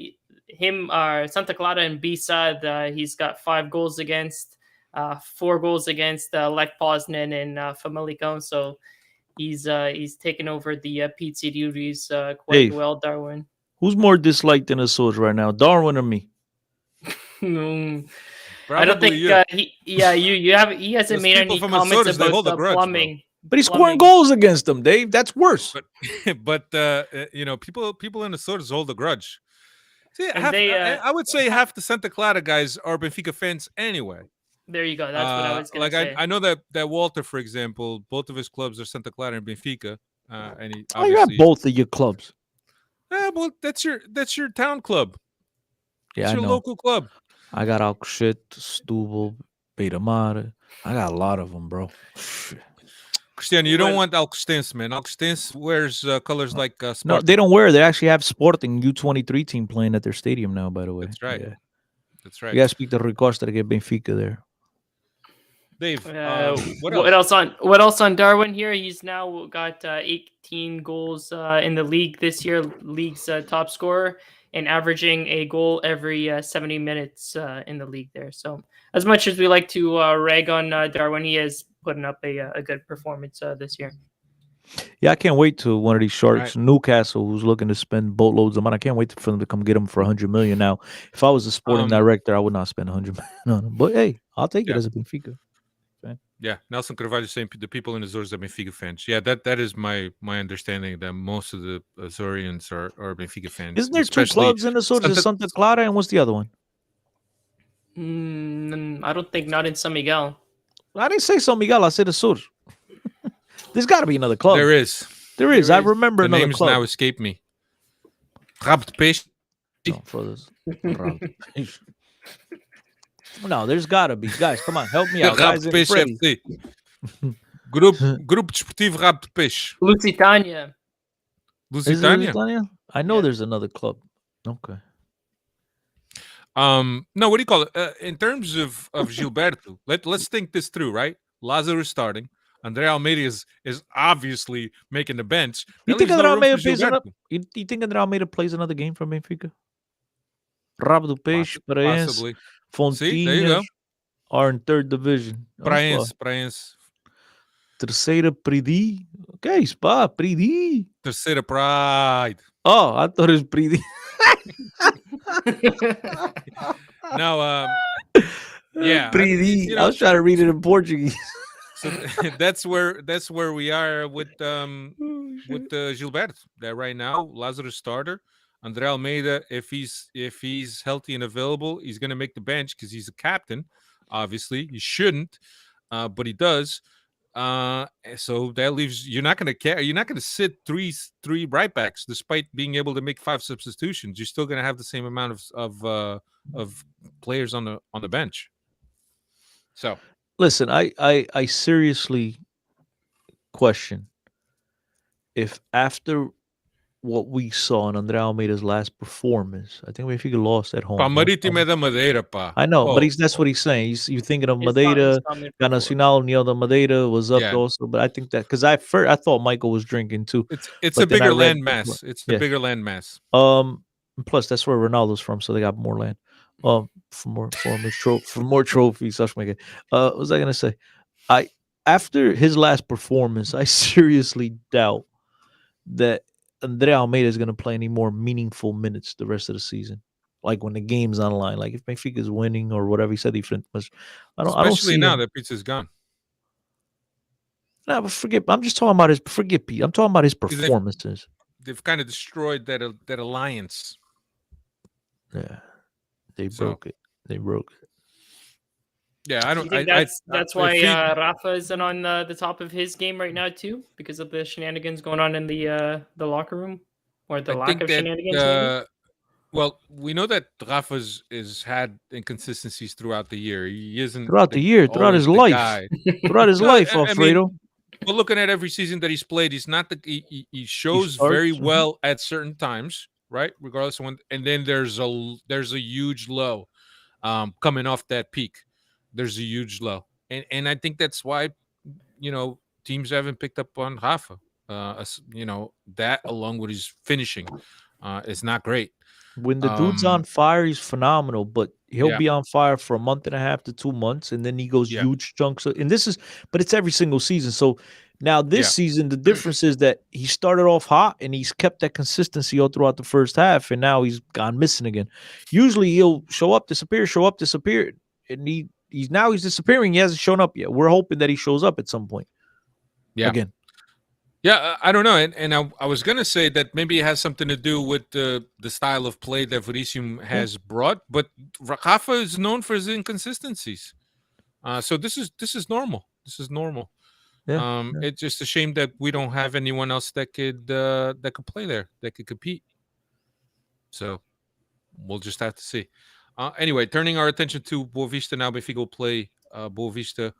Speaker 7: Clara and B-Sad, he's got 5 goals against, 4 goals against Lech Poznan and Famalicão. So he's taken over the pizza duties quite
Speaker 6: Dave,
Speaker 7: well, Darwin.
Speaker 6: Who's more disliked in Azores right now, Darwin or me?
Speaker 7: I don't think he hasn't made any comments about the plumbing.
Speaker 6: But he's scoring goals against them, Dave. That's worse.
Speaker 1: But people in the Azores hold a grudge. See, I would say half the Santa Clara guys are Benfica fans anyway.
Speaker 7: There you go. That's what I was going to say.
Speaker 1: I know that Walter, for example, both of his clubs are Santa Clara and Benfica. And he
Speaker 6: you have both of your clubs.
Speaker 1: Yeah, well, that's your town club.
Speaker 6: Yeah,
Speaker 1: it's your local club.
Speaker 6: I got Alcochete, Stubble, Beta Mare. I got a lot of them, bro.
Speaker 1: Cristiano, you don't want Alcostense, man. Alcostense wears colors like Spartak.
Speaker 6: No, they don't wear. They actually have Sporting U23 team playing at their stadium now, by the way.
Speaker 1: That's right.
Speaker 6: Yeah.
Speaker 1: That's right.
Speaker 6: You got to speak to Rui Costa to get Benfica there.
Speaker 1: Dave,
Speaker 7: what else on Darwin here? He's now got 18 goals in the league this year, league's top scorer, and averaging a goal every 70 minutes in the league there. So as much as we like to rag on Darwin, he is putting up a good performance this year.
Speaker 6: Yeah, I can't wait to one of these sharks, Newcastle, who's looking to spend boatloads of money. I can't wait for them to come get him for 100 million. Now, if I was a sporting director, I would not spend 100 million on him. But hey, I'll take it as a Benfica fan.
Speaker 1: Yeah, Nelson Carvalho saying the people in Azores are Benfica fans. Yeah, that is my understanding that most of the Azorians are Benfica fans.
Speaker 6: Isn't there 2 clubs in Azores? Santa Clara and what's the other one?
Speaker 7: I don't think not in San Miguel.
Speaker 6: I didn't say San Miguel. I said Azores. There's got to be another club.
Speaker 1: There is.
Speaker 6: I remember
Speaker 1: the
Speaker 6: another
Speaker 1: names
Speaker 6: club.
Speaker 1: now escape me. Rabo de Peixe.
Speaker 6: No, there's got to be. Guys, come on. Help me out.
Speaker 1: Rabo de Peixe FC. Grupo Desportivo Rabo de Peixe.
Speaker 7: Lusitania.
Speaker 6: Lusitania? I know there's another club. Okay.
Speaker 1: No, what do you call it? In terms of Gilberto, let's think this through, right? Lázaro is starting. Andre Almeida is obviously making the bench.
Speaker 6: You
Speaker 1: That
Speaker 6: think
Speaker 1: leaves no
Speaker 6: André
Speaker 1: room for
Speaker 6: Almeida plays another?
Speaker 1: Gilberto.
Speaker 6: You think André Almeida plays another game for Benfica? Rabo do Peixe, Paraense,
Speaker 1: Possibly. See, there you
Speaker 6: Fontinhas
Speaker 1: go.
Speaker 6: are in third division.
Speaker 1: Praense.
Speaker 6: Terceira Pridi. Okay, Spa Pridi.
Speaker 1: Terceira Pride.
Speaker 6: Oh, I thought it was Pridi.
Speaker 1: No, yeah.
Speaker 6: Pridi.
Speaker 1: You
Speaker 6: I
Speaker 1: know,
Speaker 6: was trying to read it in Portuguese.
Speaker 1: so that's where we are with Gilberto. That right now, Lazarus starter. Andre Almeida, if he's healthy and available, he's gonna make the bench because he's a captain. Obviously, he shouldn't, but he does. So that leaves you're not gonna care. You're not gonna sit three right backs, despite being able to make 5 substitutions. You're still gonna have the same amount of players on the bench. So
Speaker 6: Listen, I seriously question if after what we saw in Andre Almeida's last performance, I think Benfica lost at home.
Speaker 1: Pa
Speaker 6: right?
Speaker 1: Marítimo é da Madeira, pá.
Speaker 6: I know, but
Speaker 1: Oh,
Speaker 6: that's what he's saying. You're thinking of
Speaker 7: His comment-
Speaker 6: Madeira,
Speaker 7: his comment before.
Speaker 6: Nacional, Neo da Madeira was up
Speaker 1: Yeah.
Speaker 6: also, but I think that because I thought Michael was drinking too.
Speaker 1: it's
Speaker 6: But
Speaker 1: a
Speaker 6: then I
Speaker 1: bigger
Speaker 6: read
Speaker 1: land
Speaker 6: before-
Speaker 1: mass. It's the
Speaker 6: yeah.
Speaker 1: bigger land mass.
Speaker 6: Plus that's where Ronaldo's from, so they got more land. For more trophies. What was I gonna say? After his last performance, I seriously doubt that Andre Almeida is gonna play any more meaningful minutes the rest of the season. Like when the game's on the line, like if Benfica is winning or whatever, he said he much. I don't
Speaker 1: Especially
Speaker 6: see
Speaker 1: now
Speaker 6: him.
Speaker 1: that pizza's gone.
Speaker 6: Nah, but forget. I'm just talking about his. Forget Pete. I'm talking about his
Speaker 1: they-
Speaker 6: performances.
Speaker 1: They've kind of destroyed that alliance.
Speaker 6: Yeah, they
Speaker 1: So-
Speaker 6: broke it. They broke it.
Speaker 1: Yeah, I
Speaker 7: You
Speaker 1: don't.
Speaker 7: think
Speaker 1: I,
Speaker 7: that's
Speaker 1: I
Speaker 7: why
Speaker 1: feel-
Speaker 7: Rafa isn't on the top of his game right now too, because of the shenanigans going on in the locker room, or the
Speaker 1: I
Speaker 7: lack
Speaker 1: think
Speaker 7: of
Speaker 1: that,
Speaker 7: shenanigans. Maybe?
Speaker 1: well, we know that Rafa's is had inconsistencies throughout the year. He isn't
Speaker 6: Throughout the year, throughout
Speaker 1: always
Speaker 6: his
Speaker 1: the
Speaker 6: life.
Speaker 1: guy.
Speaker 6: Throughout his
Speaker 1: No,
Speaker 6: life,
Speaker 1: I mean,
Speaker 6: Alfredo.
Speaker 1: But looking at every season that he's played, he's not he shows very
Speaker 6: starts, mhm.
Speaker 1: well at certain times, right? Regardless of when, and then there's a huge low, coming off that peak. There's a huge low, and I think that's why, teams haven't picked up on Rafa. That along with his finishing, is not great.
Speaker 6: When the dude's
Speaker 1: um,
Speaker 6: on fire, he's phenomenal, but he'll
Speaker 1: Yeah.
Speaker 6: be on fire for a month and a half to 2 months, and then he goes
Speaker 1: Yeah.
Speaker 6: huge chunks. And but it's every single season. So now this
Speaker 1: Yeah.
Speaker 6: season, the difference is that he started off hot and he's kept that consistency all throughout the first half, and now he's gone missing again. Usually he'll show up, disappear, and he's disappearing. He hasn't shown up yet. We're hoping that he shows up at some point.
Speaker 1: Yeah.
Speaker 6: Again.
Speaker 1: Yeah, I don't know, and I was gonna say that maybe it has something to do with the style of play that Verissimo has brought, but Rafa is known for his inconsistencies. So this is normal. This is normal.
Speaker 6: Yeah.
Speaker 1: It's just a shame that we don't have anyone else that could play there, that could compete. So we'll just have to see. Anyway, turning our attention to Boavista now. Benfica will play Boavista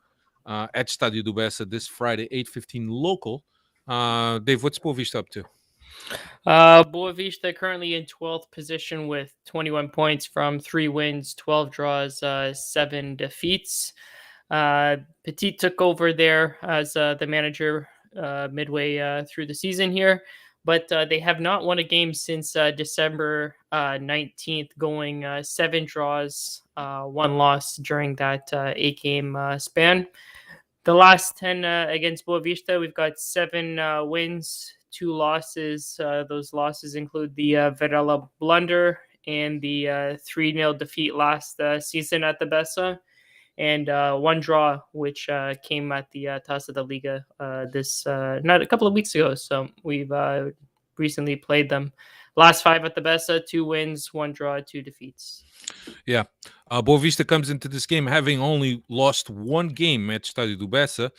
Speaker 1: at Stadio do Bessa this Friday, 8:15 local. Dave, what's Boavista up to?
Speaker 7: Boavista currently in 12th position with 21 points from 3 wins, 12 draws, 7 defeats. Petit took over there as the manager midway through the season here, but they have not won a game since December 19th, going 7 draws, 1 loss during that 8-game span. The last 10 against Boavista, we've got 7 wins, 2 losses. Those losses include the Varela blunder and the 3-0 defeat last season at the Bessa, and 1 draw, which came at the Taça da Liga not a couple of weeks ago. So we've recently played them. Last 5 at the Bessa, 2 wins, 1 draw, 2 defeats.
Speaker 1: Yeah. Boavista comes into this game having only lost 1 game at Stadio do Bessa.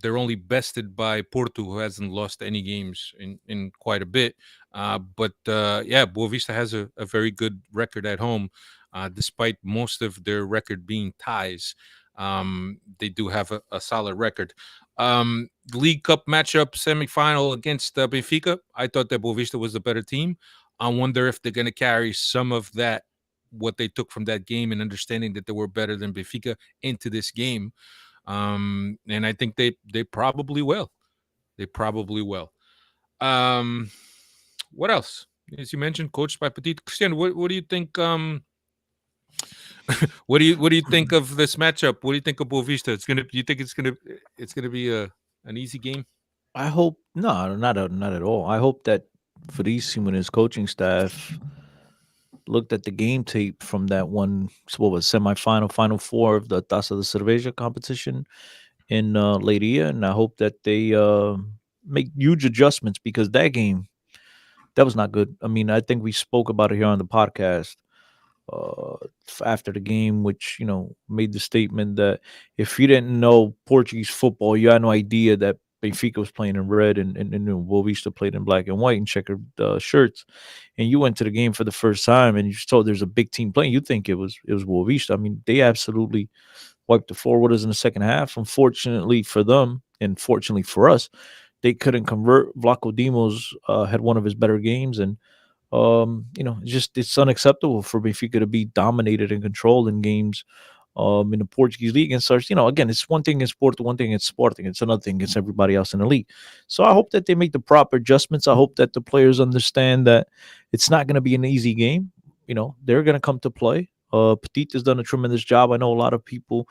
Speaker 1: They're only bested by Porto, who hasn't lost any games in quite a bit. But Boavista has a very good record at home, despite most of their record being ties. They do have a solid record. League Cup matchup semifinal against Benfica. I thought that Boavista was the better team. I wonder if they're going to carry some of that what they took from that game and understanding that they were better than Benfica into this game. And I think they probably will. They probably will. What else? As you mentioned, coached by Petit. Christian, what do you think? What do you think of this matchup? What do you think of Boavista? You think it's gonna be an easy game?
Speaker 6: I hope no, not at all. I hope that Verissimo and his coaching staff looked at the game tape from that one, what was semifinal, final four of the Taça de Cerveja competition in Leiria, and I hope that they make huge adjustments because that game, that was not good. I mean, I think we spoke about it here on the podcast after the game, which made the statement that if you didn't know Portuguese football, you had no idea that Benfica was playing in red and Boavista played in black and white and checkered shirts. And you went to the game for the first time and you just told there's a big team playing. You think it was Boavista. I mean, they absolutely wiped the floor with us in the second half. Unfortunately for them, and fortunately for us, they couldn't convert. Vlaco Dimos had one of his better games, and it's unacceptable for Benfica to be dominated and controlled in games in the Portuguese league and such. Again, it's one thing against Porto, one thing against Sporting, it's another thing against everybody else in the league. So I hope that they make the proper adjustments. I hope that the players understand that it's not going to be an easy game. They're going to come to play. Petit has done a tremendous job. I know a lot of people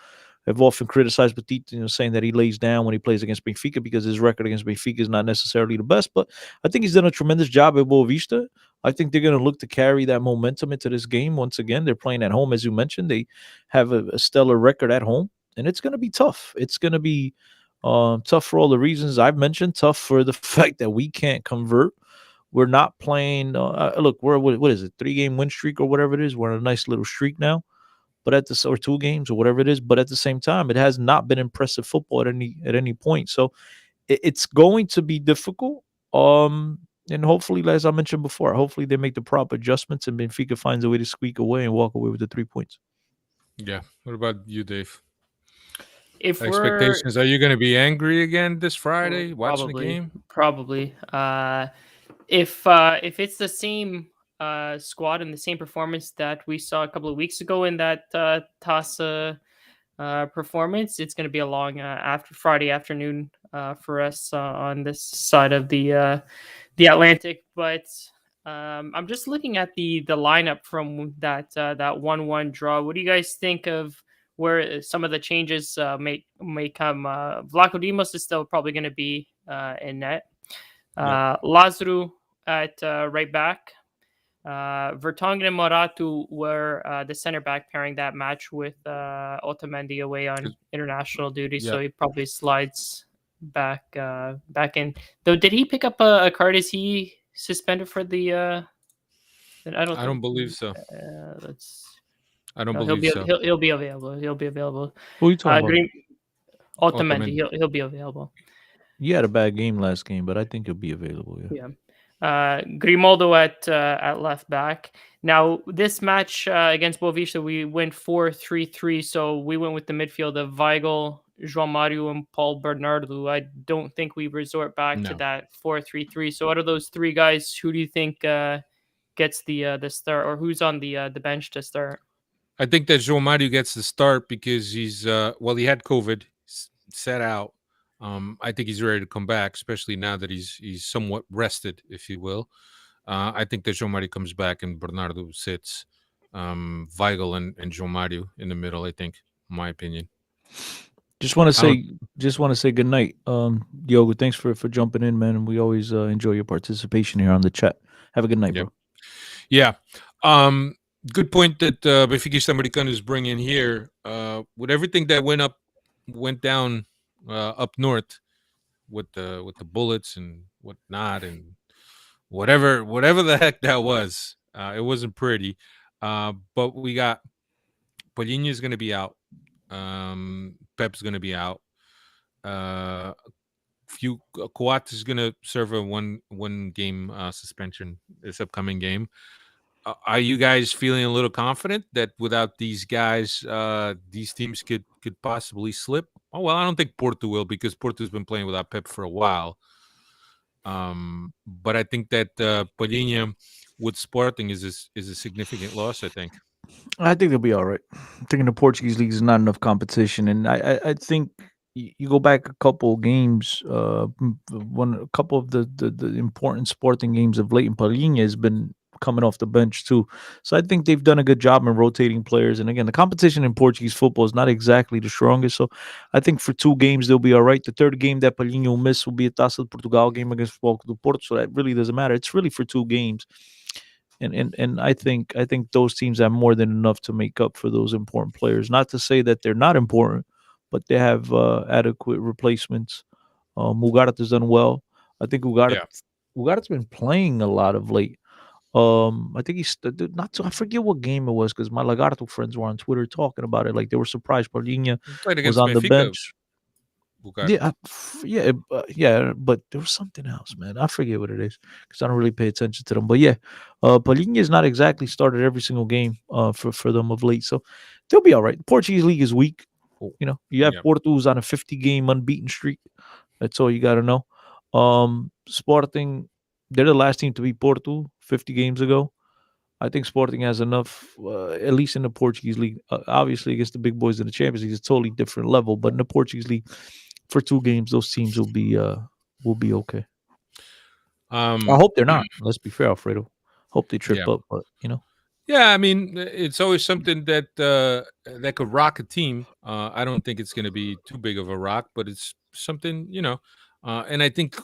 Speaker 6: have often criticized Petit, saying that he lays down when he plays against Benfica because his record against Benfica is not necessarily the best. But I think he's done a tremendous job at Boavista. I think they're going to look to carry that momentum into this game. Once again, they're playing at home, as you mentioned. They have a stellar record at home, and it's going to be tough. It's going to be tough for all the reasons I've mentioned. Tough for the fact that we can't convert. We're not playing. Look, we're what is it? 3-game win streak or whatever it is. We're on a nice little streak now. But or 2 games or whatever it is. But at the same time, it has not been impressive football at any point. So it's going to be difficult. And hopefully, as I mentioned before, hopefully they make the proper adjustments and Benfica finds a way to squeak away and walk away with the 3 points.
Speaker 1: Yeah. What about you, Dave?
Speaker 7: If
Speaker 1: Expectations? Are you going to be angry again this Friday watching the game?
Speaker 7: Probably. If it's the same squad and the same performance that we saw a couple of weeks ago in that Taça performance, it's going to be a long after Friday afternoon for us on this side of the Atlantic. But I'm just looking at the lineup from that 1-1 draw. What do you guys think of where some of the changes may come? Vlaco Dimos is still probably going to be in net. Lazaro at right back. Vertonghen and Moratu were the center back pairing that match with Otamendi away on international duty, so he probably slides back in. Though, did he pick up a card? Is he suspended for the? I don't
Speaker 1: believe so. I don't
Speaker 7: he'll
Speaker 1: believe so.
Speaker 7: He'll be available. He'll be available.
Speaker 6: Who are you talking about?
Speaker 7: Otamendi. He'll be available.
Speaker 6: He had a bad game last game, but I think he'll be available.
Speaker 7: Yeah. Grimaldo at left back. Now this match against Boavista, we went 4-3-3, so we went with the midfield of Weigl, João Mario, and Paul Bernardo. I don't think we resort back to that 4-3-3. So out of those 3 guys, who do you think gets the start, or who's on the bench to start?
Speaker 1: I think that João Mario gets the start because he's he had COVID, set out. I think he's ready to come back, especially now that he's somewhat rested, if you will. I think that João Mario comes back and Bernardo sits. Weigl and João Mario in the middle, I think, in my opinion.
Speaker 6: Just want to say good night. Diogo, thanks for jumping in, man. And we always enjoy your participation here on the chat. Have a good night, bro.
Speaker 1: Yeah. Good point that Benfica Americano is bringing here. With everything that went down up north with the bullets and whatnot and whatever the heck that was, it wasn't pretty. But we got Paulinho is going to be out. Pep's going to be out. Coates is going to serve a one game suspension this upcoming game. Are you guys feeling a little confident that without these guys, these teams could possibly slip? Oh, well, I don't think Porto will, because Porto's been playing without Pep for a while. But I think that Paulinho with Sporting is a significant loss, I think.
Speaker 6: I think they'll be all right. I think in the Portuguese league is not enough competition, and I think you go back a couple games, a couple of the important Sporting games of late, and Palhinha has been coming off the bench too. So I think they've done a good job in rotating players. And again, the competition in Portuguese football is not exactly the strongest. So I think for 2 games they'll be all right. The third game that Palhinha will miss will be a Taça de Portugal game against Futebol do Porto. So that really doesn't matter. It's really for 2 games. And I think those teams have more than enough to make up for those important players. Not to say that they're not important, but they have adequate replacements. Ugarte has done well. I think Ugarte's been playing a lot of late. I think not. I forget what game it was because my Lagarto friends were on Twitter talking about it. Like they were surprised Palhinha
Speaker 1: He played
Speaker 6: was
Speaker 1: against
Speaker 6: on the
Speaker 1: Benfica.
Speaker 6: bench.
Speaker 1: Ugarte.
Speaker 6: Yeah, but there was something else, man. I forget what it is because I don't really pay attention to them. But yeah, Palhinha has not exactly started every single game for them of late, so they'll be all right. The Portuguese league is weak. You have
Speaker 1: Yeah.
Speaker 6: Porto who's on a 50-game unbeaten streak. That's all you got to know. Sporting, they're the last team to beat Porto 50 games ago. I think Sporting has enough, at least in the Portuguese league. Obviously, against the big boys in the Champions League, it's a totally different level. But in the Portuguese league, for 2 games, those teams will be okay. I hope they're not. Let's be fair, Alfredo. Hope they trip
Speaker 1: Yeah.
Speaker 6: up, but
Speaker 1: Yeah, I mean, it's always something that that could rock a team. I don't think it's going to be too big of a rock, but it's something, and I think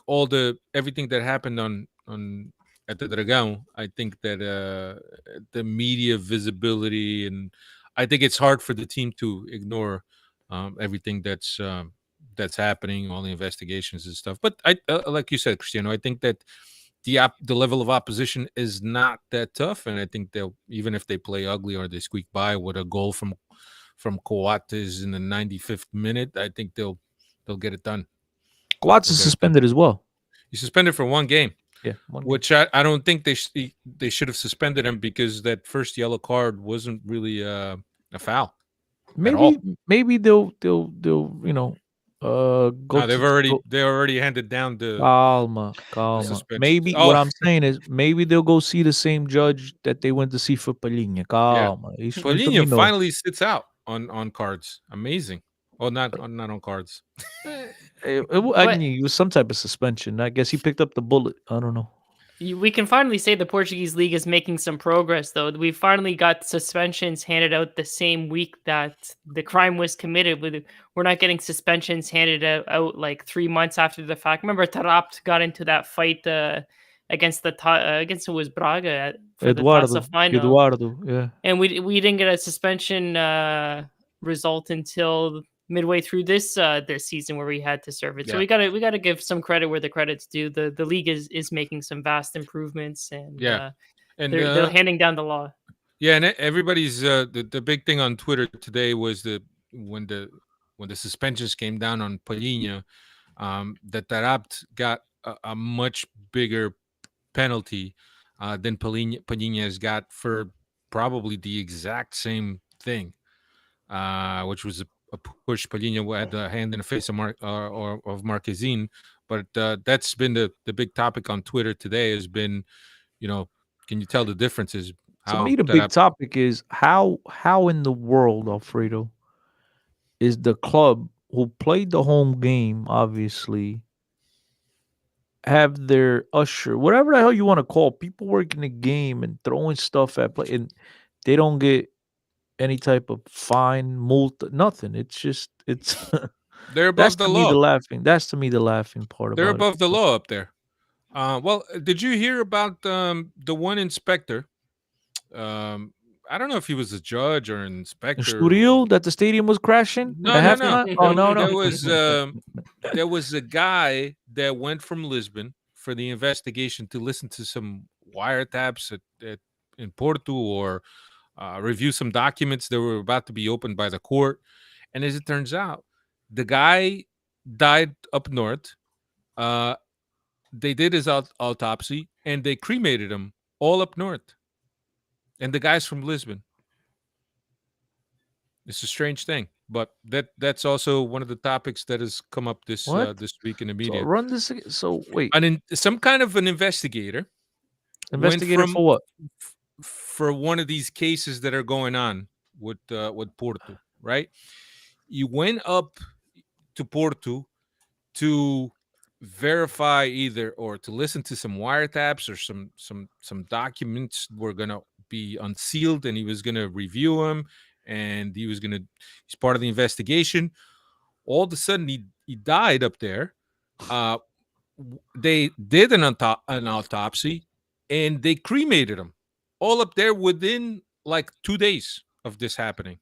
Speaker 1: everything that happened on at the Dragão, I think that the media visibility, and I think it's hard for the team to ignore everything that's happening, all the investigations and stuff. But I like you said, Cristiano, I think that the level of opposition is not that tough, and I think they'll, even if they play ugly or they squeak by with a goal from Coates in the 95th minute, I think they'll get it done.
Speaker 6: Coates is suspended as well.
Speaker 1: He's suspended for 1 game.
Speaker 6: Yeah,
Speaker 1: which I don't think they should have suspended him because that first yellow card wasn't really a foul.
Speaker 6: Maybe they'll go.
Speaker 1: No, they already handed down the
Speaker 6: calma.
Speaker 1: suspension.
Speaker 6: Maybe what I'm saying is maybe they'll go see the same judge that they went to see for Palhinha. Calma.
Speaker 1: Palhinha finally sits out on cards. Amazing. Oh, not on cards.
Speaker 6: I mean, it was some type of suspension. I guess he picked up the bullet. I don't know.
Speaker 7: We can finally say the Portuguese league is making some progress, though. We finally got suspensions handed out the same week that the crime was committed. We're not getting suspensions handed out like 3 months after the fact. Remember, Taarabt got into that fight against it was Braga for the Taça final.
Speaker 6: Eduardo, yeah.
Speaker 7: And we didn't get a suspension result until midway through this season where we had to serve it. So we gotta give some credit where the credit's due. The league is making some vast improvements, and they're handing down the law.
Speaker 1: Yeah, and everybody's the big thing on Twitter today was when the suspensions came down on Palhinha, that Taarabt got a much bigger penalty than Palhinha has got for probably the exact same thing, which was a push. Palhinha had a hand in the face of Marquezine, but that's been the big topic on Twitter today. Has been, can you tell the differences?
Speaker 6: To me, the big topic is how in the world, Alfredo, is the club who played the home game, obviously, have their usher, whatever the hell you want to call people working the game and throwing stuff at play, and they don't get any type of fine, multa, nothing. It's
Speaker 1: they're above the law.
Speaker 6: That's to me the laughing part.
Speaker 1: They're above the law up there. Well, did you hear about the one inspector? I don't know if he was a judge or an inspector.
Speaker 6: Estoril, that the stadium was crashing?
Speaker 1: No.
Speaker 6: Oh, no.
Speaker 1: There was a guy that went from Lisbon for the investigation to listen to some wiretaps in Porto or review some documents that were about to be opened by the court. And as it turns out, the guy died up north. They did his autopsy and they cremated him all up north. And the guy's from Lisbon. It's a strange thing, but that's also one of the topics that has come up this week in the media.
Speaker 6: So run this again. So wait,
Speaker 1: some kind of an investigator.
Speaker 6: Investigator for what?
Speaker 1: for one of these cases that are going on with Porto, right? You went up to Porto to verify either or to listen to some wiretaps or some documents were gonna be unsealed, and he was gonna review them, and he's part of the investigation. All of a sudden, he died up there. They did an autopsy, and they cremated him all up there within like 2 days of this happening.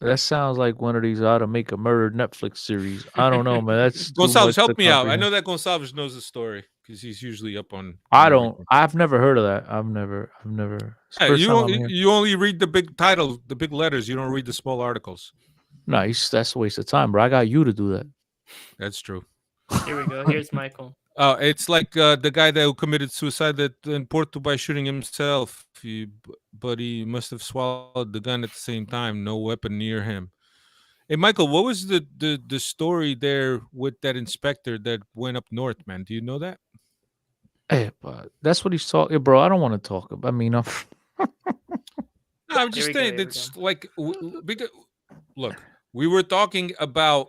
Speaker 6: That sounds like one of these ought to make a murder Netflix series. I don't know, man. That's too
Speaker 1: Gonçalves,
Speaker 6: much to
Speaker 1: help me out. I
Speaker 6: comprehend.
Speaker 1: know that Gonçalves knows the story because he's usually up on.
Speaker 6: I
Speaker 1: everything.
Speaker 6: don't. I've never heard of that. I've never. It's the
Speaker 1: Yeah,
Speaker 6: first
Speaker 1: you
Speaker 6: time I'm
Speaker 1: only,
Speaker 6: hearing.
Speaker 1: you only read the big titles, the big letters. You don't read the small articles.
Speaker 6: Nice. That's a waste of time, bro. I got you to do that.
Speaker 1: That's true.
Speaker 7: Here we go. Here's Michael.
Speaker 1: It's like the guy that who committed suicide in Porto by shooting himself. But he must have swallowed the gun at the same time. No weapon near him. Hey, Michael, what was the story there with that inspector that went up north, man? Do you know that?
Speaker 6: Hey, but that's what he's talking, bro. I don't want to talk about. I mean,
Speaker 1: No, I'm just
Speaker 7: Here we go,
Speaker 1: saying
Speaker 7: here we
Speaker 1: it's like because look, we were talking about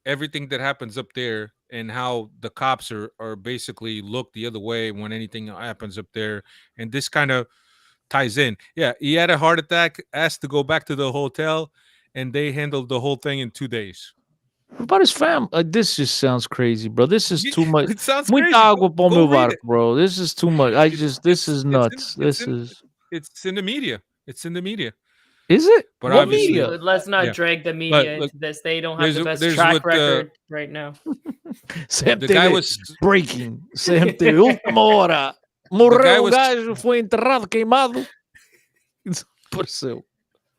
Speaker 1: everything that happens up there and how the cops are basically look the other way when anything happens up there, and this kind of ties in. Yeah, he had a heart attack, asked to go back to the hotel, and they handled the whole thing in 2 days.
Speaker 6: what about his family? This just sounds crazy, bro. This is too much.
Speaker 1: It sounds
Speaker 6: Muita
Speaker 1: crazy.
Speaker 6: água para o
Speaker 1: Go
Speaker 6: meu
Speaker 1: read
Speaker 6: barco,
Speaker 1: it.
Speaker 6: bro. This is too much. This is nuts.
Speaker 1: It's in the media. It's in the media.
Speaker 6: Is it?
Speaker 1: But
Speaker 6: What
Speaker 1: obviously-
Speaker 6: media?
Speaker 7: Let's not
Speaker 1: Yeah.
Speaker 7: drag the media
Speaker 1: look,
Speaker 7: into this. They don't have the
Speaker 1: there's-
Speaker 7: best
Speaker 1: there's
Speaker 7: track
Speaker 1: what,
Speaker 7: record right now.
Speaker 6: Sam
Speaker 1: The guy
Speaker 6: TV.
Speaker 1: was
Speaker 6: Breaking. Sam TV. Última hora. Morreu
Speaker 1: guy
Speaker 6: um
Speaker 1: was-
Speaker 6: gajo, foi enterrado, queimado. Desapareceu.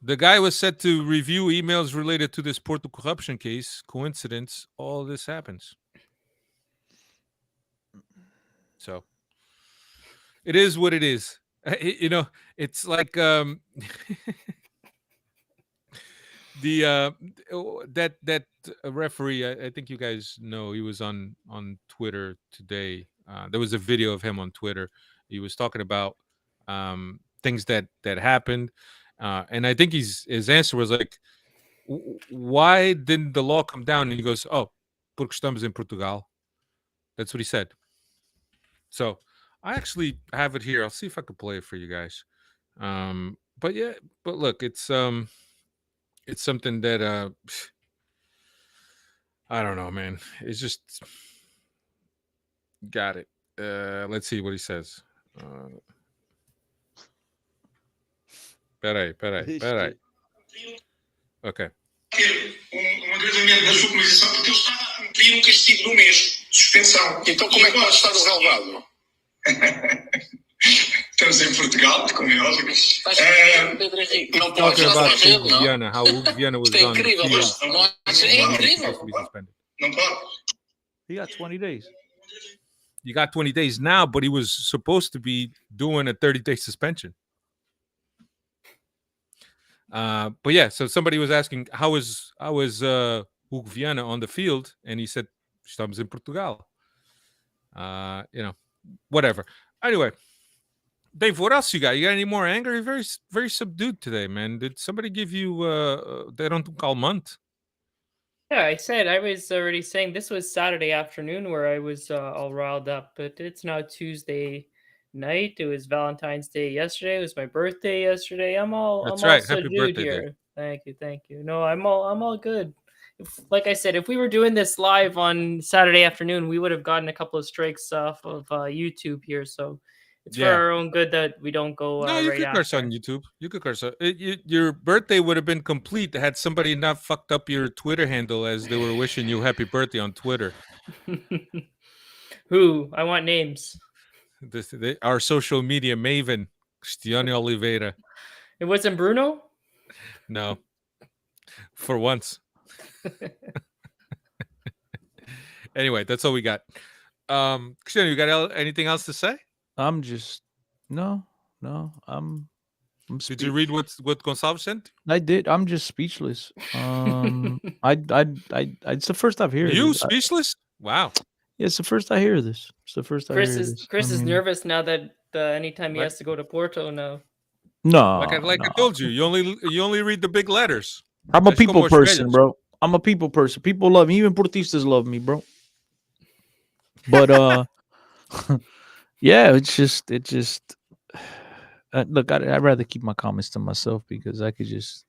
Speaker 1: The guy was set to review emails related to this Porto corruption case. Coincidence, all this happens. So it is what it is. You know, it's like the that referee. I think you guys know he was on Twitter today. There was a video of him on Twitter. He was talking about things that happened. And I think his answer was like, why didn't the law come down? And he goes, oh, porque estamos em Portugal. That's what he said. So I actually have it here. I'll see if I can play it for you guys. But look, it's something that I don't know, man. It's just got it. Let's see what he says. Peraí. Ok.
Speaker 8: Um agravamento da sua penalização porque ele estava a cumprir um castigo de um mês de suspensão. Então como é que pode estar relevado? Estamos em Portugal, como é óbvio.
Speaker 5: Pedro Henrique.
Speaker 8: Não pode
Speaker 1: Talking
Speaker 8: estar
Speaker 1: about
Speaker 8: relevado,
Speaker 1: Hugo
Speaker 8: não.
Speaker 1: Viana, how Hugo Viana was
Speaker 5: Isto é
Speaker 1: on the
Speaker 5: incrível,
Speaker 1: field.
Speaker 5: mas não acha? É incrível.
Speaker 1: successfully suspended.
Speaker 8: Não pode.
Speaker 6: He got 20 days.
Speaker 1: You got 20 days now, but he was supposed to be doing a 30-day suspension. But yeah, so somebody was asking how is Hugo Viana on the field, and he said estamos em Portugal. You know, whatever. Anyway, Dave, what else you got? You got any more anger? You're very very subdued today, man. Did somebody give you they don't call month?
Speaker 7: Yeah, I said I was already saying this was Saturday afternoon where I was all riled up, but it's now Tuesday night. It was Valentine's Day yesterday. It was my birthday yesterday. I'm all
Speaker 1: That's
Speaker 7: I'm
Speaker 1: right.
Speaker 7: all
Speaker 1: Happy
Speaker 7: subdued
Speaker 1: birthday,
Speaker 7: here. Thank you. No, I'm all good. Like I said, if we were doing this live on Saturday afternoon, we would have gotten a couple of strikes off of YouTube here. So it's
Speaker 1: Yeah.
Speaker 7: for our own good that we don't go.
Speaker 1: No, you
Speaker 7: right
Speaker 1: could curse
Speaker 7: after.
Speaker 1: on YouTube. You could curse. Your birthday would have been complete had somebody not fucked up your Twitter handle as they were wishing you happy birthday on Twitter.
Speaker 7: Who? I want names.
Speaker 1: Our social media maven, Cristiano Oliveira.
Speaker 7: It wasn't Bruno.
Speaker 1: No, for once. Anyway, that's all we got. Cristiano, you got anything else to say?
Speaker 6: I'm just no. I'm
Speaker 1: Did you read what Gonçalves sent?
Speaker 6: I did. I'm just speechless. It's the first I've heard.
Speaker 1: You speechless? Wow.
Speaker 6: Yeah, it's the first I hear this. It's the first I hear
Speaker 7: Chris
Speaker 6: this.
Speaker 7: is
Speaker 6: I mean,
Speaker 7: nervous now that anytime he
Speaker 1: What?
Speaker 7: has to go to Porto now.
Speaker 6: No,
Speaker 1: Like I
Speaker 6: no.
Speaker 1: told you, you only read the big letters.
Speaker 6: I'm a
Speaker 1: Es como
Speaker 6: people person,
Speaker 1: estrellas.
Speaker 6: bro. I'm a people person. People love me. Even Portistas love me, bro. But yeah, it just look. I'd rather keep my comments to myself because I could just.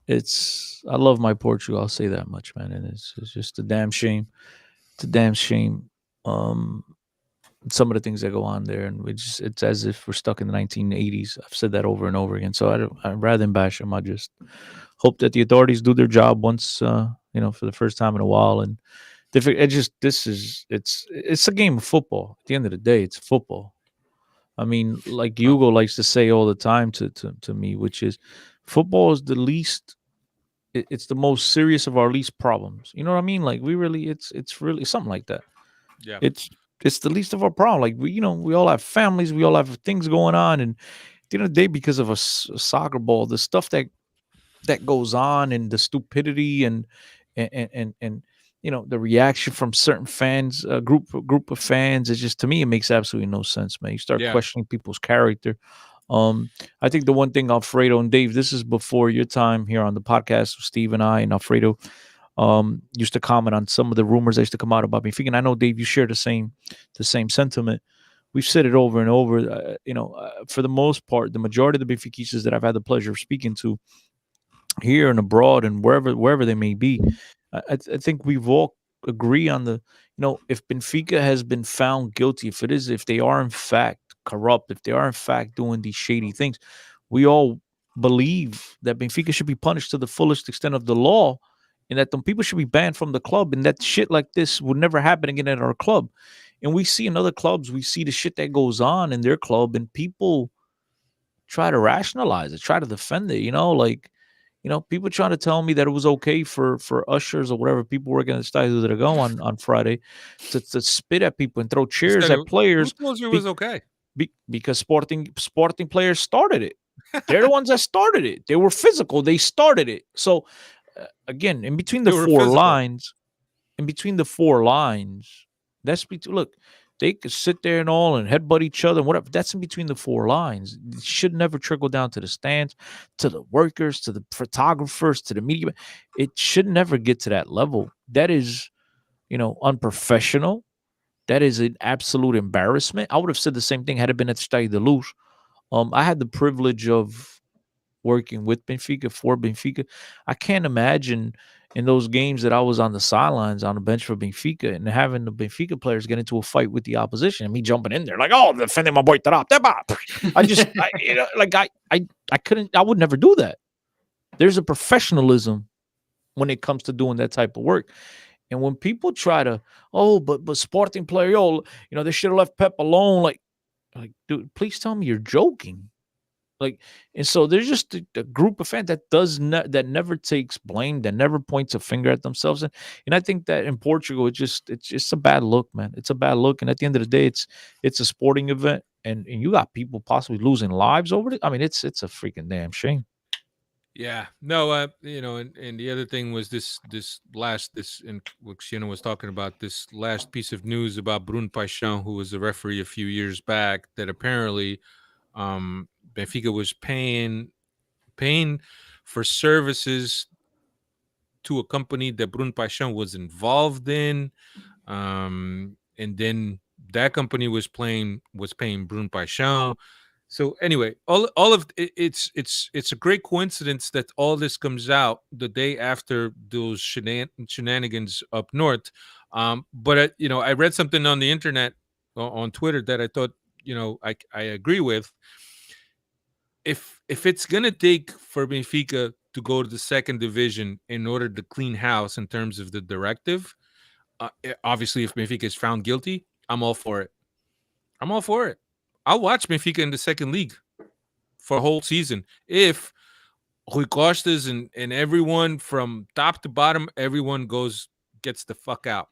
Speaker 6: I love my Portugal. I'll say that much, man. And it's just a damn shame. It's a damn shame. Um, some of the things that go on there, and it's as if we're stuck in the 1980s. I've said that over and over again. So I'd rather than bash them. I just hope that the authorities do their job once, for the first time in a while. And it's a game of football. At the end of the day, it's football. I mean, like Hugo likes to say all the time to me, which is football is the least. It's the most serious of our least problems. You know what I mean? Like it's really something like that.
Speaker 1: Yeah.
Speaker 6: It's the least of our problem. Like we all have families, we all have things going on, and at the end of the day, because of a soccer ball, the stuff that goes on, and the stupidity and the reaction from certain fans, a group of fans, is just, to me, it makes absolutely no sense, man. You start
Speaker 1: Yeah.
Speaker 6: questioning people's character. I think the one thing Alfredo and Dave, this is before your time here on the podcast, Steve and I and Alfredo used to comment on some of the rumors that used to come out about Benfica. And I know, Dave, you share the same sentiment. We've said it over and over. For the most part, the majority of the Benfiquistas that I've had the pleasure of speaking to here and abroad and wherever they may be, I think we've all agree on if Benfica has been found guilty, if they are in fact corrupt, if they are in fact doing these shady things, we all believe that Benfica should be punished to the fullest extent of the law, and that them people should be banned from the club, and that shit like this would never happen again at our club. And we see in other clubs, we see the shit that goes on in their club, and people try to rationalize it, try to defend it. People trying to tell me that it was okay for ushers or whatever people working at the Estadio Dragão on Friday to spit at people and throw chairs at
Speaker 1: Who
Speaker 6: players
Speaker 1: told you it was okay?
Speaker 6: because sporting players started it. They're the ones that started it. They were physical. They started it. So again, in between the
Speaker 1: They were
Speaker 6: four
Speaker 1: physical.
Speaker 6: lines, look. They could sit there and headbutt each other and whatever. That's in between the four lines. It should never trickle down to the stands, to the workers, to the photographers, to the media. It should never get to that level. That is, unprofessional. That is an absolute embarrassment. I would have said the same thing had it been at the Stade de Luz. I had the privilege of working with Benfica, for Benfica. I can't imagine in those games that I was on the sidelines on the bench for Benfica and having the Benfica players get into a fight with the opposition and me jumping in there like, oh, defending my boy Tarap. I couldn't, I would never do that. There's a professionalism when it comes to doing that type of work. And when people try to, but Sporting player, they should have left Pep alone. Like, dude, please tell me you're joking. And so there's just a group of fans that never takes blame, that never points a finger at themselves, and I think that in Portugal, it's just a bad look, man. It's a bad look, and at the end of the day, it's a sporting event, and you got people possibly losing lives over it. I mean, it's a freaking damn shame.
Speaker 1: Yeah, no, and the other thing was this and what Cristiano was talking about, this last piece of news about Bruno Paixão, who was a referee a few years back, that apparently Benfica was paying for services to a company that Bruno Paixão was involved in, and then that company was paying Bruno Paixão. So anyway, all of it's a great coincidence that all this comes out the day after those shenanigans up north. But I read something on the internet on Twitter that I thought I agree with. If it's gonna take for Benfica to go to the second division in order to clean house in terms of the directive, obviously if Benfica is found guilty, I'm all for it. I'll watch Benfica in the second league for a whole season if Rui Costas and everyone from top to bottom, everyone gets the fuck out.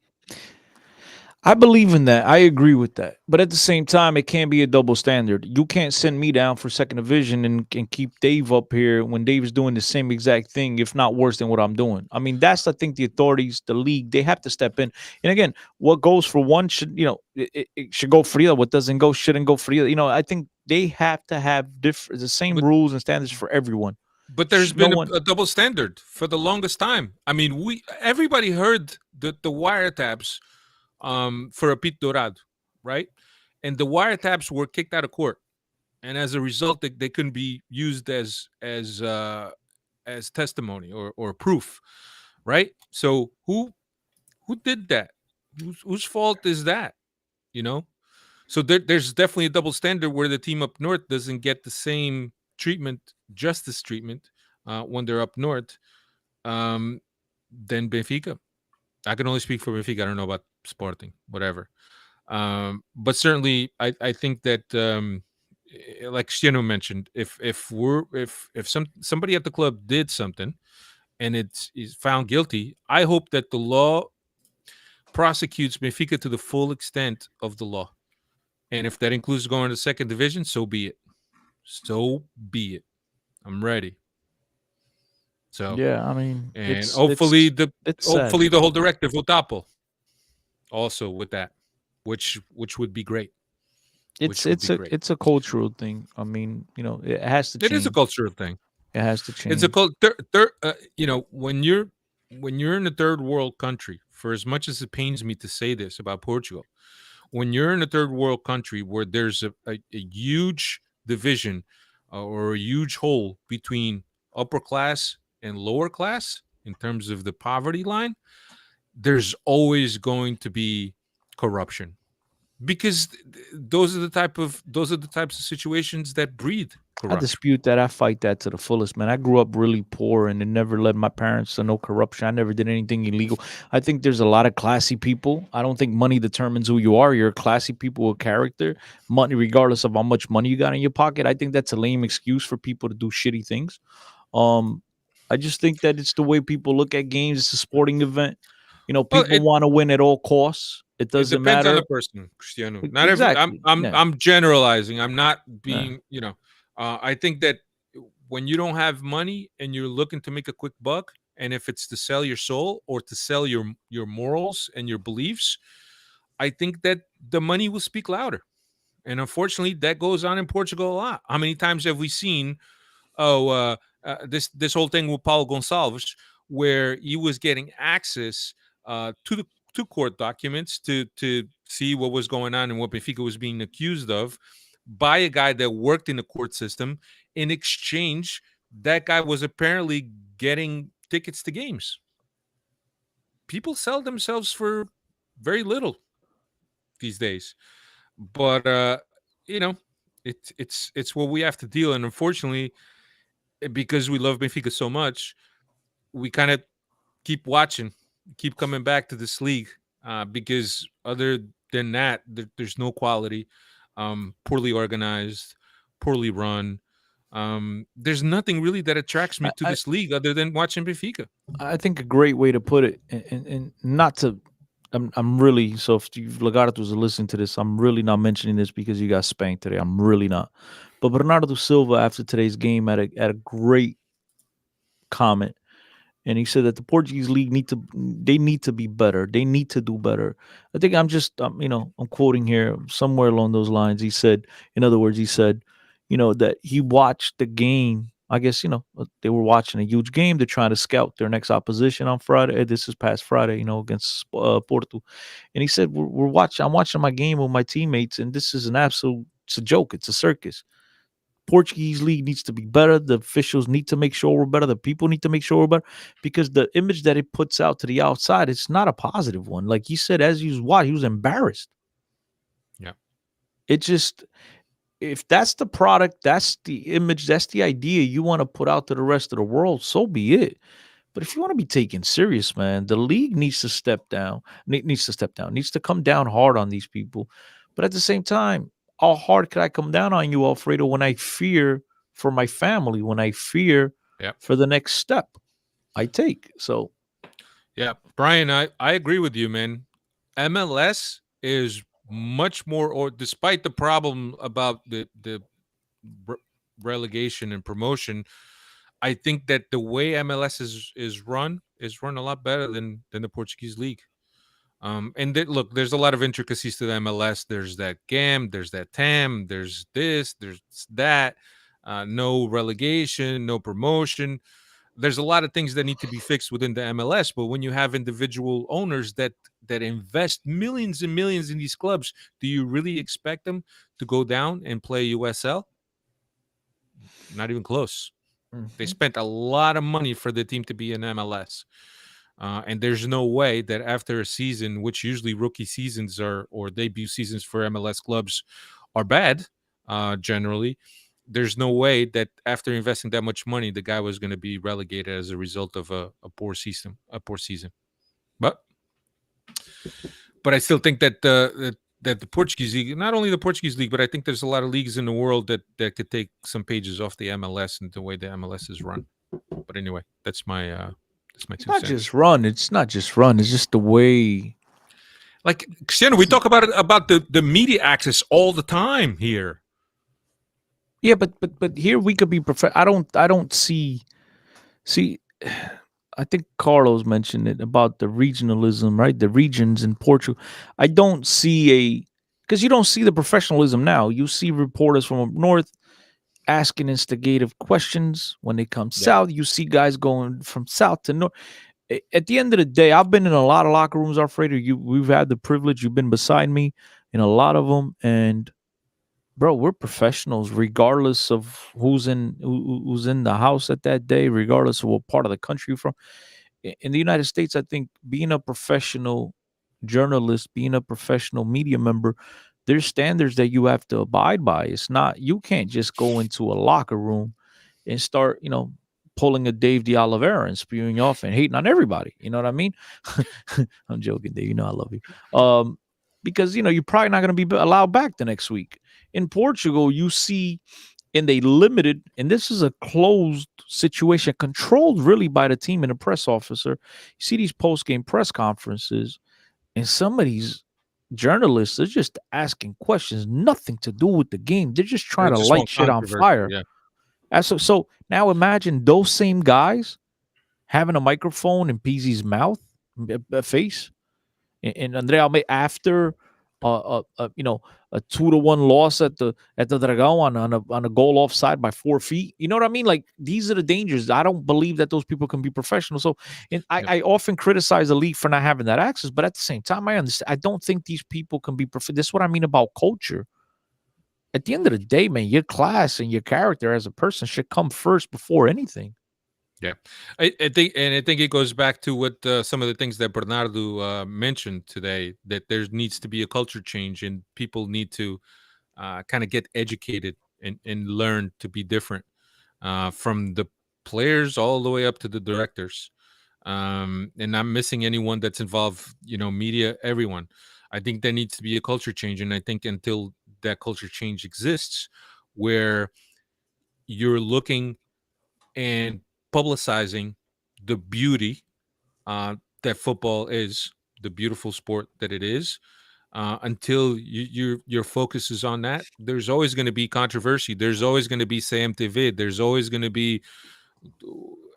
Speaker 6: I believe in that. I agree with that. But at the same time, it can't be a double standard. You can't send me down for second division and keep Dave up here when Dave is doing the same exact thing, if not worse than what I'm doing. I mean, that's, I think, the authorities, the league, they have to step in. And again, what goes for one should, it should go for the other. What doesn't go shouldn't go for the other. I think they have to have the same
Speaker 1: But
Speaker 6: rules and standards for everyone.
Speaker 1: but there's
Speaker 6: No
Speaker 1: been
Speaker 6: one.
Speaker 1: a double standard for the longest time. I mean, everybody heard the wiretaps for a Pete Dorado, right? And the wiretaps were kicked out of court, and as a result, they couldn't be used as testimony or proof, right? So who did that? Whose fault is that? You know. So there's definitely a double standard where the team up north doesn't get the same justice treatment when they're up north um, than Benfica. I can only speak for Benfica. I don't know about Sporting, whatever. But certainly, I think that like Cristiano mentioned, if somebody at the club did something and is found guilty, I hope that the law prosecutes Benfica to the full extent of the law. And if that includes going to second division, so be it. So be it. I'm ready. So
Speaker 6: Yeah, I mean,
Speaker 1: and
Speaker 6: it's sad.
Speaker 1: hopefully the whole directive will topple also with that, which would be great.
Speaker 6: It's
Speaker 1: Which would
Speaker 6: it's
Speaker 1: be
Speaker 6: a
Speaker 1: great.
Speaker 6: it's a cultural thing. I mean, it has to
Speaker 1: It is a
Speaker 6: change.
Speaker 1: cultural thing.
Speaker 6: It has to
Speaker 1: It's a
Speaker 6: change.
Speaker 1: when you're in a third world country, for as much as it pains me to say this about Portugal, when you're in a third world country where there's a huge division or a huge hole between upper class and lower class in terms of the poverty line, there's always going to be corruption because those are the types of situations that breed
Speaker 6: I
Speaker 1: corruption.
Speaker 6: dispute that. I fight that to the fullest, man. I grew up really poor and it never led my parents to no corruption. I never did anything illegal. I think there's a lot of classy people. I don't think money determines who you are. You're a classy people with character. Money, regardless of how much money you got in your pocket. I think that's a lame excuse for people to do shitty things. Um, I just think that it's the way people look at games. It's a sporting event.
Speaker 1: Well,
Speaker 6: People want to win at all costs. It
Speaker 1: it
Speaker 6: doesn't
Speaker 1: depends on
Speaker 6: matter.
Speaker 1: the person, Cristiano. Not every. I'm
Speaker 6: Exactly.
Speaker 1: I'm
Speaker 6: Yeah.
Speaker 1: I'm generalizing. I'm not
Speaker 6: Yeah.
Speaker 1: being. I think that when you don't have money and you're looking to make a quick buck, and if it's to sell your soul or to sell your morals and your beliefs, I think that the money will speak louder. And unfortunately, that goes on in Portugal a lot. How many times have we seen this whole thing with Paulo Gonçalves, where he was getting access to court documents to see what was going on and what Benfica was being accused of by a guy that worked in the court system. In exchange, that guy was apparently getting tickets to games. People sell themselves for very little these days, but you know, it's what we have to deal. And unfortunately, because we love Benfica so much, we kind of keep watching, keep coming back to this league because other than that, there's no quality, poorly organized, poorly run. There's nothing really that attracts me to
Speaker 6: I,
Speaker 1: this league other than watching Benfica.
Speaker 6: I think a great way to put it, and not to, I'm really, so if you Lagartos are listening to this, I'm really not mentioning this because you got spanked today. I'm really not. But Bernardo Silva, after today's game, had a great comment, and he said that the Portuguese league they need to be better. They need to do better. I think I'm quoting here somewhere along those lines. He said, in other words, he said, that he watched the game. I guess they were watching a huge game. They're trying to scout their next opposition on Friday. This is past Friday, against Porto. And he said, "We're watching. I'm watching my game with my teammates, and this is it's a joke. It's a circus. Portuguese league needs to be better. The officials need to make sure we're better. The people need to make sure we're better because the image that it puts out to the outside, it's not a positive one. Like he said, as he was embarrassed.
Speaker 1: Yeah.
Speaker 6: It just, if that's the product, that's the image, that's the idea you want to put out to the rest of the world, so be it. But if you want to be taken serious, man, the league needs to step down, needs to come down hard on these people. But at the same time, how hard could I come down on you, Alfredo, when I fear for my family, when I fear
Speaker 1: Yeah.
Speaker 6: for the next step I take? So,
Speaker 1: Yeah, Brian, I agree with you, man. MLS is much more, or despite the problem about the re- relegation and promotion, I think that the way MLS is run a lot better than the Portuguese league. And look, there's a lot of intricacies to the MLS. There's that GAM, there's that TAM, there's this, there's that. No relegation, no promotion. There's a lot of things that need to be fixed within the MLS. But when you have individual owners that invest millions and millions in these clubs, do you really expect them to go down and play USL? Not even close. They spent a lot of money for the team to be in MLS. And there's no way that after a season, which usually rookie seasons or debut seasons for MLS clubs are bad, generally, there's no way that after investing that much money, the guy was going to be relegated as a result of a poor season. But I still think that the Portuguese league, not only the Portuguese league, but I think there's a lot of leagues in the world that could take some pages off the MLS and the way the MLS is run. But anyway, that's my two
Speaker 6: Not
Speaker 1: cents.
Speaker 6: just run. It's not just run. It's just the way.
Speaker 1: Like Cristiano, we talk about the media access all the time here.
Speaker 6: Yeah, but here we could be I don't see. I think Carlos mentioned it about the regionalism, right? The regions in Portugal. I don't see because you don't see the professionalism now. You see reporters from up north asking instigative questions. When they come south, you see guys going from south to north. At the end of the day, I've been in a lot of locker rooms, Alfredo. We've had the privilege. You've been beside me in a lot of them, and bro, we're professionals, regardless of who's in the house at that day, regardless of what part of the country you're from. In the United States, I think being a professional journalist, being a professional media member, there's standards that you have to abide by. It's not, you can't just go into a locker room and start, pulling a Dave de Oliveira and spewing off and hating on everybody. You know what I mean? I'm joking, Dave. I love you. Because you're probably not going to be allowed back the next week. In Portugal, you see in they limited, and this is a closed situation, controlled really by the team and the press officer. You see these post-game press conferences, and some of these journalists are just asking questions, nothing to do with the game. They're just trying to light shit on fire. Yeah. So now imagine those same guys having a microphone in Pizzi's mouth, face, and Andrea Almeida after a 2-1 loss at the Dragão on a goal offside by 4 feet. You know what I mean? Like, these are the dangers. I don't believe that those people can be professional. So, I often criticize the league for not having that access, but at the same time, I understand. I don't think these people can be professional. This is what I mean about culture. At the end of the day, man, your class and your character as a person should come first before anything.
Speaker 1: Yeah, I think it goes back to what some of the things that Bernardo mentioned today, that there needs to be a culture change and people need to kind of get educated and learn to be different, from the players all the way up to the directors. And not missing anyone that's involved, media, everyone. I think there needs to be a culture change. And I think until that culture change exists, where you're looking and publicizing the beauty that football is, the beautiful sport that it is, until your focus is on that, there's always going to be controversy. There's always going to be CMTV. There's always going to be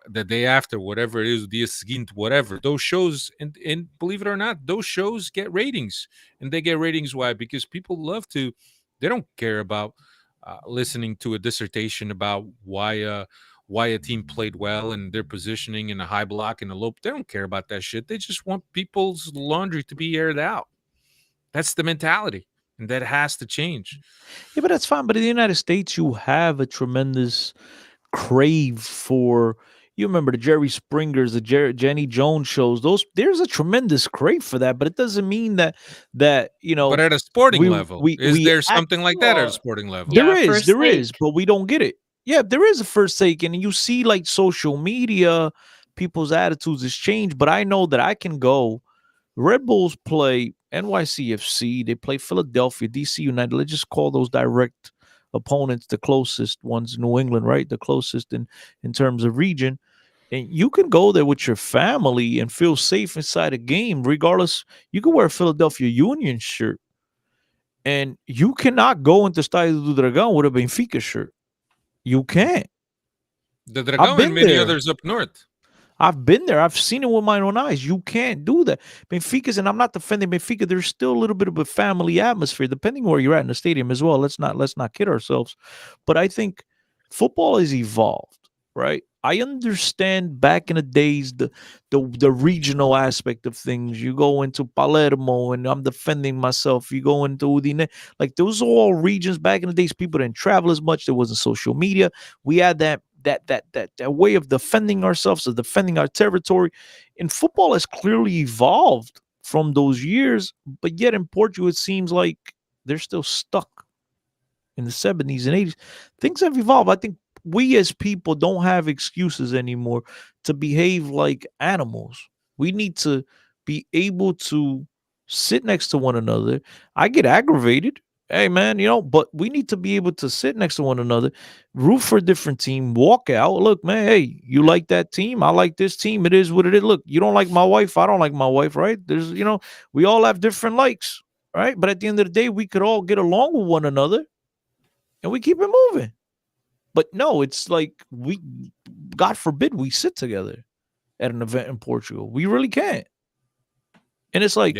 Speaker 1: the day after, whatever it is, dia seguinte, whatever. Those shows, and believe it or not, those shows get ratings. And they get ratings, why? Because people love to, they don't care about listening to a dissertation about why a team played well and their positioning in a high block and a low. They don't care about that shit. They just want people's laundry to be aired out. That's the mentality, and that has to change.
Speaker 6: Yeah, but that's fine. But in the United States, you have a tremendous crave for. You remember the Jerry Springers, the Jenny Jones shows. There's a tremendous crave for that, but it doesn't mean that. But
Speaker 1: at a sporting level, is there something like that at a sporting level?
Speaker 6: There is, but we don't get it. Yeah, there is a first take, and you see, like, social media, people's attitudes has changed. But I know that I can go. Red Bulls play NYCFC. They play Philadelphia, DC United. Let's just call those direct opponents the closest ones. New England, right? The closest in terms of region. And you can go there with your family and feel safe inside a game, regardless. You can wear a Philadelphia Union shirt, and you cannot go into Estadio do Dragão with a Benfica shirt. You can't.
Speaker 1: The
Speaker 6: I've
Speaker 1: Dragão
Speaker 6: been
Speaker 1: and many
Speaker 6: there.
Speaker 1: others up north.
Speaker 6: I've been there. I've seen it with my own eyes. You can't do that. Benfica's, and I'm not defending Benfica. There's still a little bit of a family atmosphere, depending where you're at in the stadium as well. Let's not kid ourselves. But I think football has evolved, right? I understand back in the days the regional aspect of things. You go into Palermo, and I'm defending myself. You go into Udine, like those are all regions back in the days. People didn't travel as much. There wasn't social media. We had that way of defending ourselves, of defending our territory. And football has clearly evolved from those years, but yet in Portugal, it seems like they're still stuck in the 70s and 80s. Things have evolved. I think we as people don't have excuses anymore to behave like animals. We need to be able to sit next to one another. I get aggravated. Hey, man, but we need to be able to sit next to one another, root for a different team, walk out. Look, man, hey, you like that team? I like this team. It is what it is. Look, you don't like my wife. I don't like my wife, right? There's, we all have different likes, right? But at the end of the day, we could all get along with one another and we keep it moving. But no, it's like God forbid, we sit together at an event in Portugal. We really can't. And it's like,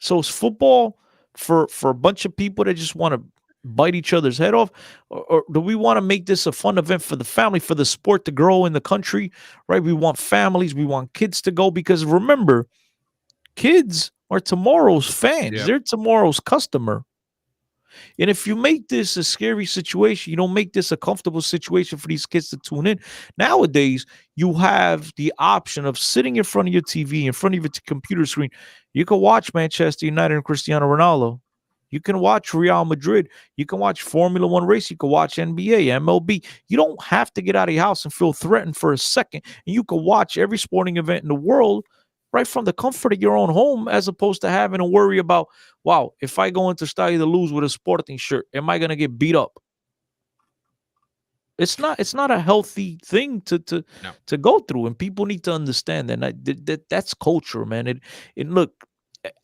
Speaker 6: so it's football for a bunch of people that just want to bite each other's head off, or do we want to make this a fun event for the family, for the sport to grow in the country, right? We want families, we want kids to go, because remember, kids are tomorrow's fans. They're tomorrow's customer. And if you make this a scary situation, you don't make this a comfortable situation for these kids to tune in. Nowadays, you have the option of sitting in front of your TV, in front of your computer screen. You can watch Manchester United and Cristiano Ronaldo. You can watch Real Madrid. You can watch Formula One race. You can watch NBA, MLB. You don't have to get out of your house and feel threatened for a second. And you can watch every sporting event in the world right from the comfort of your own home, as opposed to having to worry about, wow, if I go into Estadio da Luz with a Sporting shirt, am I going to get beat up? It's not a healthy thing to go through, and people need to understand that. That's culture, man. And look,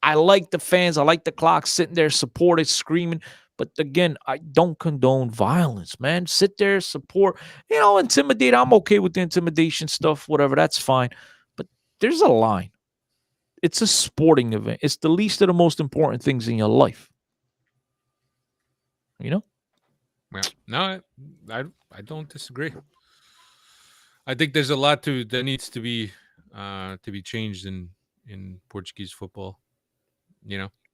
Speaker 6: I like the fans, I like the clock sitting there, supported, screaming. But again, I don't condone violence, man. Sit there, support, intimidate. I'm okay with the intimidation stuff, whatever. That's fine. But there's a line. It's a sporting event. It's the least of the most important things in your life.
Speaker 1: Yeah. No, I don't disagree. I think there's a lot that needs to be changed in Portuguese football.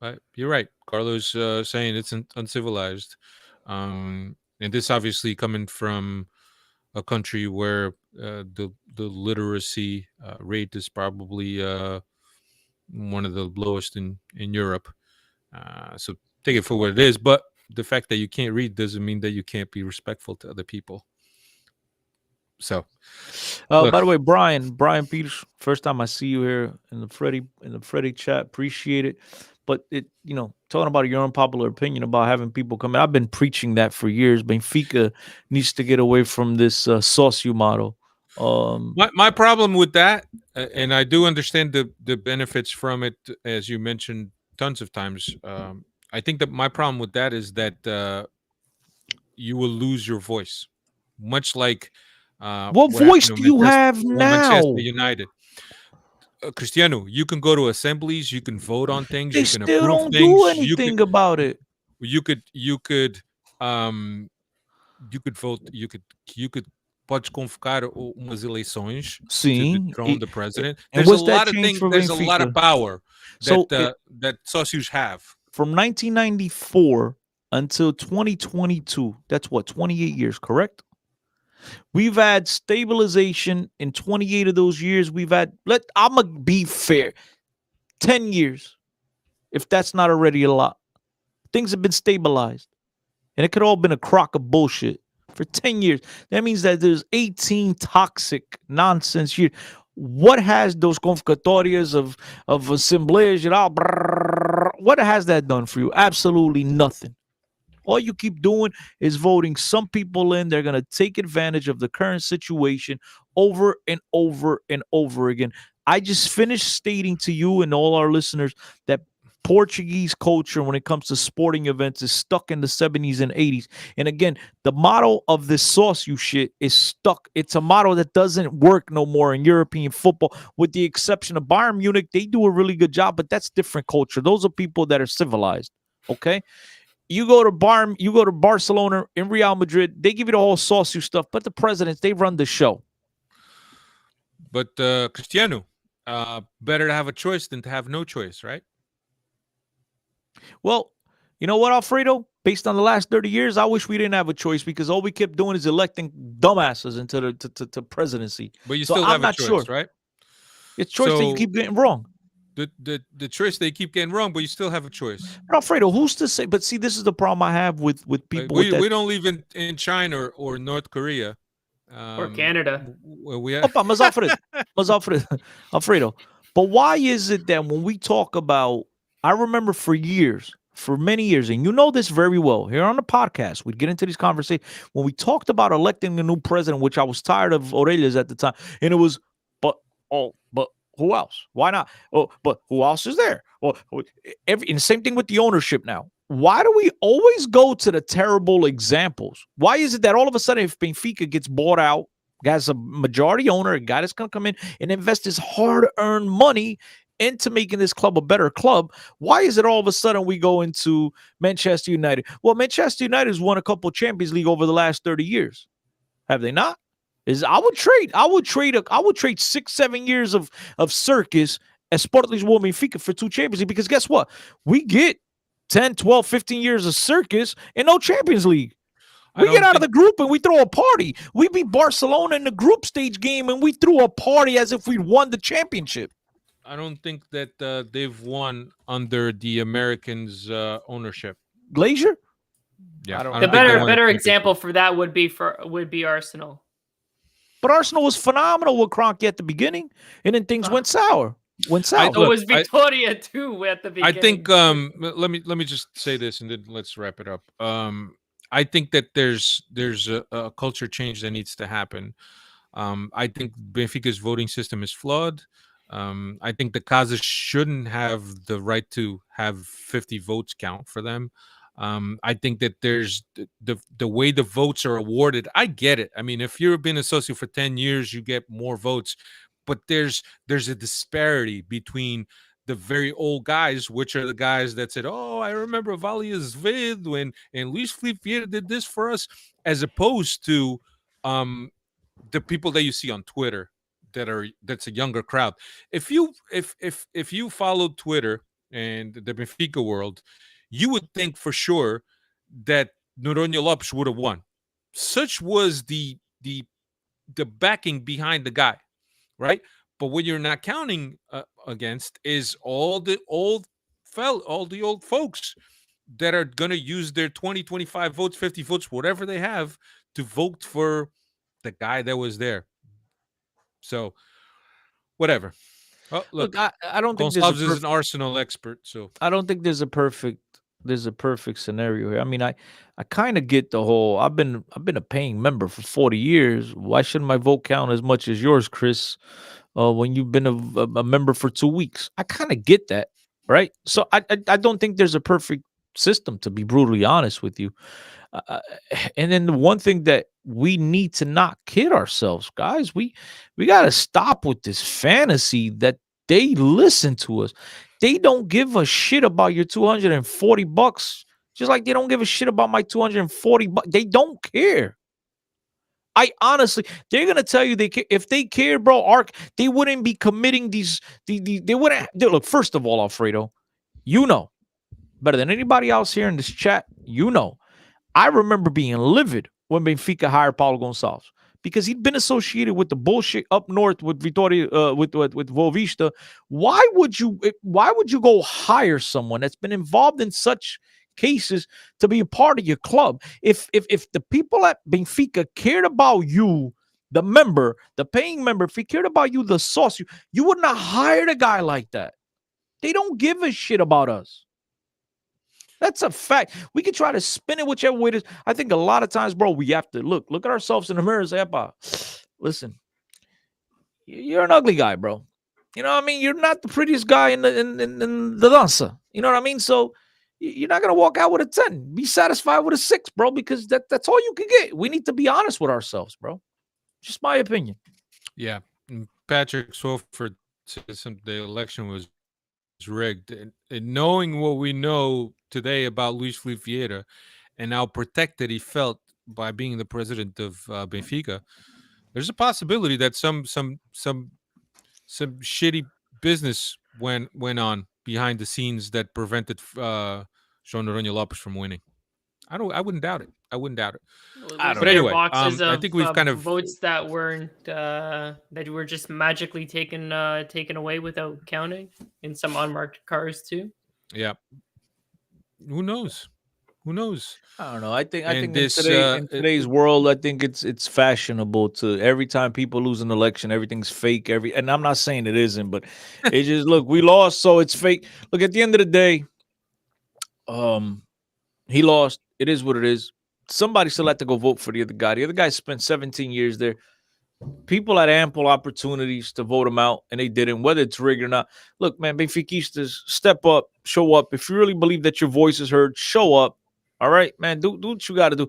Speaker 1: But you're right. Carlos saying it's uncivilized, and this obviously coming from a country where the literacy rate is probably one of the lowest in Europe. So take it for what it is. But the fact that you can't read doesn't mean that you can't be respectful to other people. So,
Speaker 6: by the way, Brian Peters, first time I see you here in the Freddie chat. Appreciate it. But talking about your unpopular opinion about having people come in, I've been preaching that for years. Benfica needs to get away from this sócio model.
Speaker 1: My problem with that, and I do understand the benefits from it, as you mentioned tons of times. I think that my problem with that is that you will lose your voice, much like
Speaker 6: what voice do you have now?
Speaker 1: Manchester United. Cristiano, you can go to assemblies, you can vote on things,
Speaker 6: they
Speaker 1: you can
Speaker 6: still
Speaker 1: approve
Speaker 6: don't
Speaker 1: things.
Speaker 6: Do anything about it.
Speaker 1: You could vote. You could pode convocar umas eleições to dethrone the president. There's a lot of things. There's a lot of power that socios have.
Speaker 6: From 1994 until 2022, that's what, 28 years, correct? We've had stabilization in 28 of those years. I'm going to be fair, 10 years, if that's not already a lot. Things have been stabilized. And it could all been a crock of bullshit for 10 years. That means that there's 18 toxic nonsense years. What has those convocatorias of assembleias geral, what has that done for you? Absolutely nothing. All you keep doing is voting some people in. They're going to take advantage of the current situation over and over and over again. I just finished stating to you and all our listeners that Portuguese culture when it comes to sporting events is stuck in the 70s and 80s. And again, the model of this sauce you shit is stuck. It's a model that doesn't work no more in European football, with the exception of Bayern Munich. They do a really good job, but that's different culture. Those are people that are civilized. Okay. You go to Barcelona in Real Madrid, they give you the whole sauce you stuff, but the presidents, they run the show.
Speaker 1: But Cristiano, better to have a choice than to have no choice, right?
Speaker 6: Well, you know what, Alfredo? Based on the last 30 years, I wish we didn't have a choice, because all we kept doing is electing dumbasses into the to presidency.
Speaker 1: But you
Speaker 6: So
Speaker 1: still
Speaker 6: I'm
Speaker 1: have a
Speaker 6: not
Speaker 1: choice,
Speaker 6: sure.
Speaker 1: right?
Speaker 6: It's choice that you
Speaker 1: So-
Speaker 6: keep getting wrong.
Speaker 1: The choice they keep getting wrong, but you still have a choice.
Speaker 6: But Alfredo, who's to say? But see, this is the problem I have with
Speaker 1: Like,
Speaker 6: people.
Speaker 1: we,
Speaker 6: with that.
Speaker 1: we don't live in China or North Korea.
Speaker 7: Or Canada.
Speaker 1: We have,
Speaker 6: Opa, mas Alfredo. But why is it that when we talk about, I remember for many years, and you know this very well, here on the podcast, we'd get into these conversations when we talked about electing the new president, which I was tired of Aurelius at the time, and it was, but who else? Why not? Oh, but who else is there? Well, and the same thing with the ownership now. Why do we always go to the terrible examples? Why is it that all of a sudden, if Benfica gets bought out, has a majority owner, a guy that's going to come in and invest his hard-earned money into making this club a better club, why is it all of a sudden we go into Manchester United? Well, Manchester United has won a couple of Champions League over the last 30 years. Have they not? I would trade 6-7 years of circus as Sport Lisboa Benfica for 2 Champions League, because guess what? We get 10, 12, 15 years of circus and no Champions League. We get out of the group and we throw a party. We beat Barcelona in the group stage game and we threw a party as if we won the championship.
Speaker 1: I don't think that they've won under the Americans' ownership.
Speaker 6: Glazier?
Speaker 1: Yeah,
Speaker 6: I don't-
Speaker 1: I
Speaker 7: The
Speaker 1: don't think they won
Speaker 7: better
Speaker 1: the championship.
Speaker 7: example for that would be Arsenal.
Speaker 6: But Arsenal was phenomenal with Kroenke at the beginning, and then things went sour.
Speaker 1: I-
Speaker 7: So
Speaker 1: Look,
Speaker 7: was Victoria too at the beginning.
Speaker 1: I think let me just say this and then let's wrap it up. I think that there's a culture change that needs to happen. I think Benfica's voting system is flawed. I think the Casas shouldn't have the right to have 50 votes count for them. I think that there's the way the votes are awarded. I get it. I mean, if you've been associate for 10 years, you get more votes, but there's a disparity between the very old guys, which are the guys that said, "Oh, I remember Valias Vid when and Luis Felipe Vieira did this for us," as opposed to the people that you see on Twitter that's a younger crowd. If you followed Twitter and the Benfica world, you would think for sure that Noronha Lopes would have won. Such was the backing behind the guy, right? But what you're not counting against is all the old folks that are going to use their 20, 25 votes, 50 votes, whatever they have, to vote for the guy that was there. So, whatever. Oh, look,
Speaker 6: I don't think
Speaker 1: Gonçalves is an Arsenal expert, so
Speaker 6: I don't think there's a perfect scenario here. I mean, I kind of get the whole. I've been a paying member for 40 years. Why shouldn't my vote count as much as yours, Chris? When you've been a member for 2 weeks, I kind of get that, right? So I don't think there's a perfect system, to be brutally honest with you. And then the one thing that we need to not kid ourselves, guys, we got to stop with this fantasy that they listen to us. They don't give a shit about your $240, just like they don't give a shit about my $240. They don't care. I honestly, they're gonna tell you if they cared, bro, they wouldn't be committing these. They wouldn't look. First of all, Alfredo, you know better than anybody else here in this chat. You know, I remember being livid when Benfica hired Paulo Gonçalves because he'd been associated with the bullshit up north with Vitória, with Boavista. Why would you go hire someone that's been involved in such cases to be a part of your club? If the people at Benfica cared about you, the member, the paying member, if he cared about you, the sauce, you would not hire a guy like that. They don't give a shit about us. That's a fact. We can try to spin it whichever way it is. I think a lot of times, bro, we have to look at ourselves in the mirror and say, listen, you're an ugly guy, bro. You know what I mean? You're not the prettiest guy in the danza. You know what I mean? So you're not gonna walk out with a 10. Be satisfied with a 6, bro, because that's all you can get. We need to be honest with ourselves, bro. Just my opinion.
Speaker 1: Yeah. Patrick Swofford says the election was rigged. And knowing what we know today about Luis Felipe Vieira and how protected he felt by being the president of Benfica, there's a possibility that some shitty business went on behind the scenes that prevented João Noronha Lopes from winning. I wouldn't doubt it. I wouldn't doubt it. But anyway, I think we've kind of
Speaker 7: votes that weren't that were just magically taken away without counting in some unmarked cars too.
Speaker 1: Yeah. Who knows? Who knows?
Speaker 6: I don't know. I think in
Speaker 1: this,
Speaker 6: today's world, I think it's fashionable to every time people lose an election, everything's fake. And I'm not saying it isn't, but it just look, we lost, so it's fake. Look, at the end of the day, he lost. It is what it is. Somebody still had to go vote for the other guy. The other guy spent 17 years there. People had ample opportunities to vote him out, and they didn't, whether it's rigged or not. Look, man, Benfiquistas, step up, show up. If you really believe that your voice is heard, show up. All right, man, do what you got to do.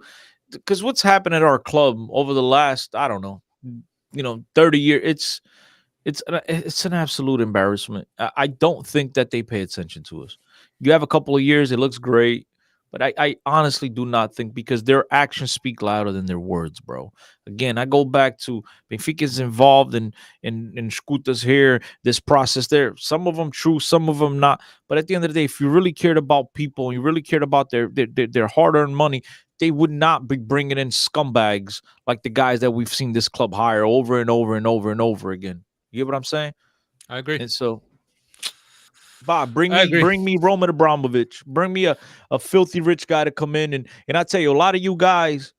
Speaker 6: Because what's happened at our club over the last, I don't know, 30 years, it's an absolute embarrassment. I don't think that they pay attention to us. You have a couple of years, it looks great. But I honestly do not think, because their actions speak louder than their words, bro. Again, I go back to Benfica is involved in Escutas here, this process there. Some of them true, some of them not. But at the end of the day, if you really cared about people, and you really cared about their hard-earned money, they would not be bringing in scumbags like the guys that we've seen this club hire over and over and over and over again. You get what I'm saying?
Speaker 1: I agree.
Speaker 6: And so, Bob, bring me Roman Abramovich. Bring me a filthy rich guy to come in. And I tell you, a lot of you guys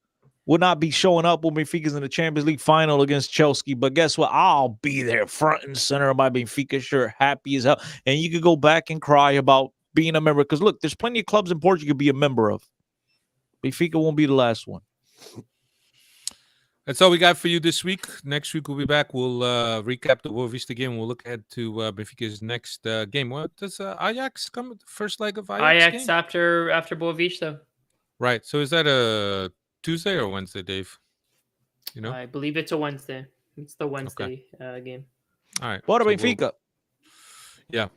Speaker 6: will not be showing up when Benfica's in the Champions League final against Chelsea. But guess what? I'll be there front and center of my Benfica shirt, happy as hell. And you can go back and cry about being a member. Because, look, there's plenty of clubs in Portugal you could be a member of. Benfica won't be the last one.
Speaker 1: That's all we got for you this week. Next week we'll be back. We'll recap the Boa Vista game. We'll look ahead to Benfica's next game. What does Ajax come? First leg of Ajax game?
Speaker 7: after Boa Vista.
Speaker 1: Right. So is that a Tuesday or Wednesday, Dave? You know,
Speaker 7: I believe it's a Wednesday. It's the Wednesday game.
Speaker 1: All right.
Speaker 6: What about Benfica?
Speaker 1: Yeah.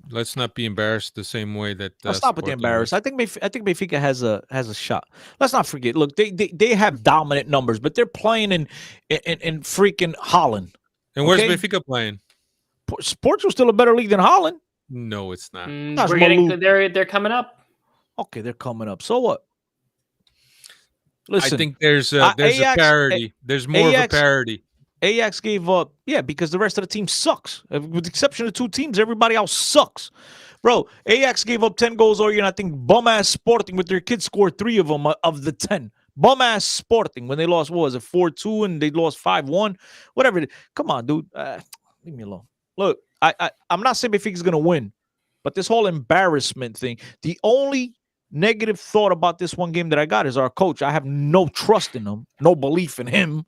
Speaker 1: Let's not be embarrassed the same way that.
Speaker 6: Let's stop with the embarrassed. I think Benfica has a shot. Let's not forget. Look, they have dominant numbers, but they're playing in freaking Holland.
Speaker 1: And where's Benfica playing?
Speaker 6: Portugal's still a better league than Holland.
Speaker 1: No, it's not.
Speaker 7: They're coming up.
Speaker 6: Okay, they're coming up. So what? Listen,
Speaker 1: I think there's a parity. There's more of a parity.
Speaker 6: Ajax gave up, because the rest of the team sucks. With the exception of 2 teams, everybody else sucks. Bro, Ajax gave up 10 goals all year, and I think bum-ass Sporting with their kids scored 3 of them of the 10. Bum-ass Sporting when they lost, what was it, 4-2, and they lost 5-1? Whatever it is. Come on, dude. Leave me alone. Look, I'm not saying Benfica's going to win, but this whole embarrassment thing, the only negative thought about this one game that I got is our coach. I have no trust in him, no belief in him,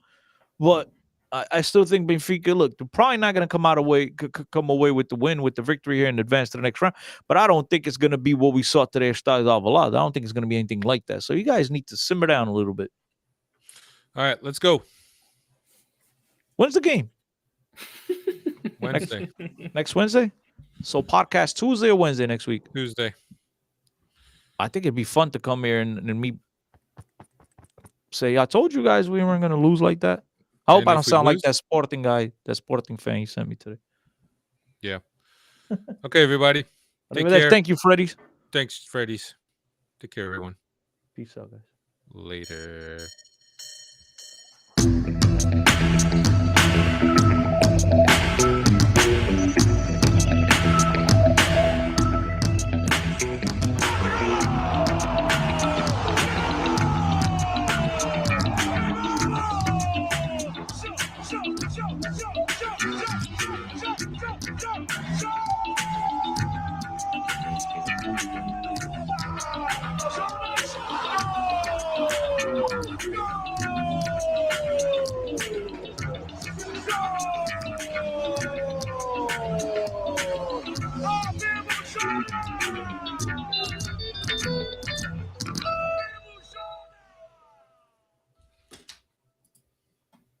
Speaker 6: but I still think Benfica, look, they're probably not going to come away with the win, with the victory here and advance to the next round. But I don't think it's going to be what we saw today at Estádio Alvalade. I don't think it's going to be anything like that. So you guys need to simmer down a little bit.
Speaker 1: All right, let's go.
Speaker 6: When's the game?
Speaker 1: Wednesday.
Speaker 6: Next Wednesday? So podcast Tuesday or Wednesday next week?
Speaker 1: Tuesday.
Speaker 6: I think it'd be fun to come here and me say, I told you guys we weren't going to lose like that. I hope I don't sound like that Sporting guy, that Sporting fan you sent me today.
Speaker 1: Yeah. Okay, everybody. Take care.
Speaker 6: Thank you, Freddy's.
Speaker 1: Thanks, Freddy's. Take care, everyone.
Speaker 6: Peace out, guys.
Speaker 1: Later.
Speaker 8: Show.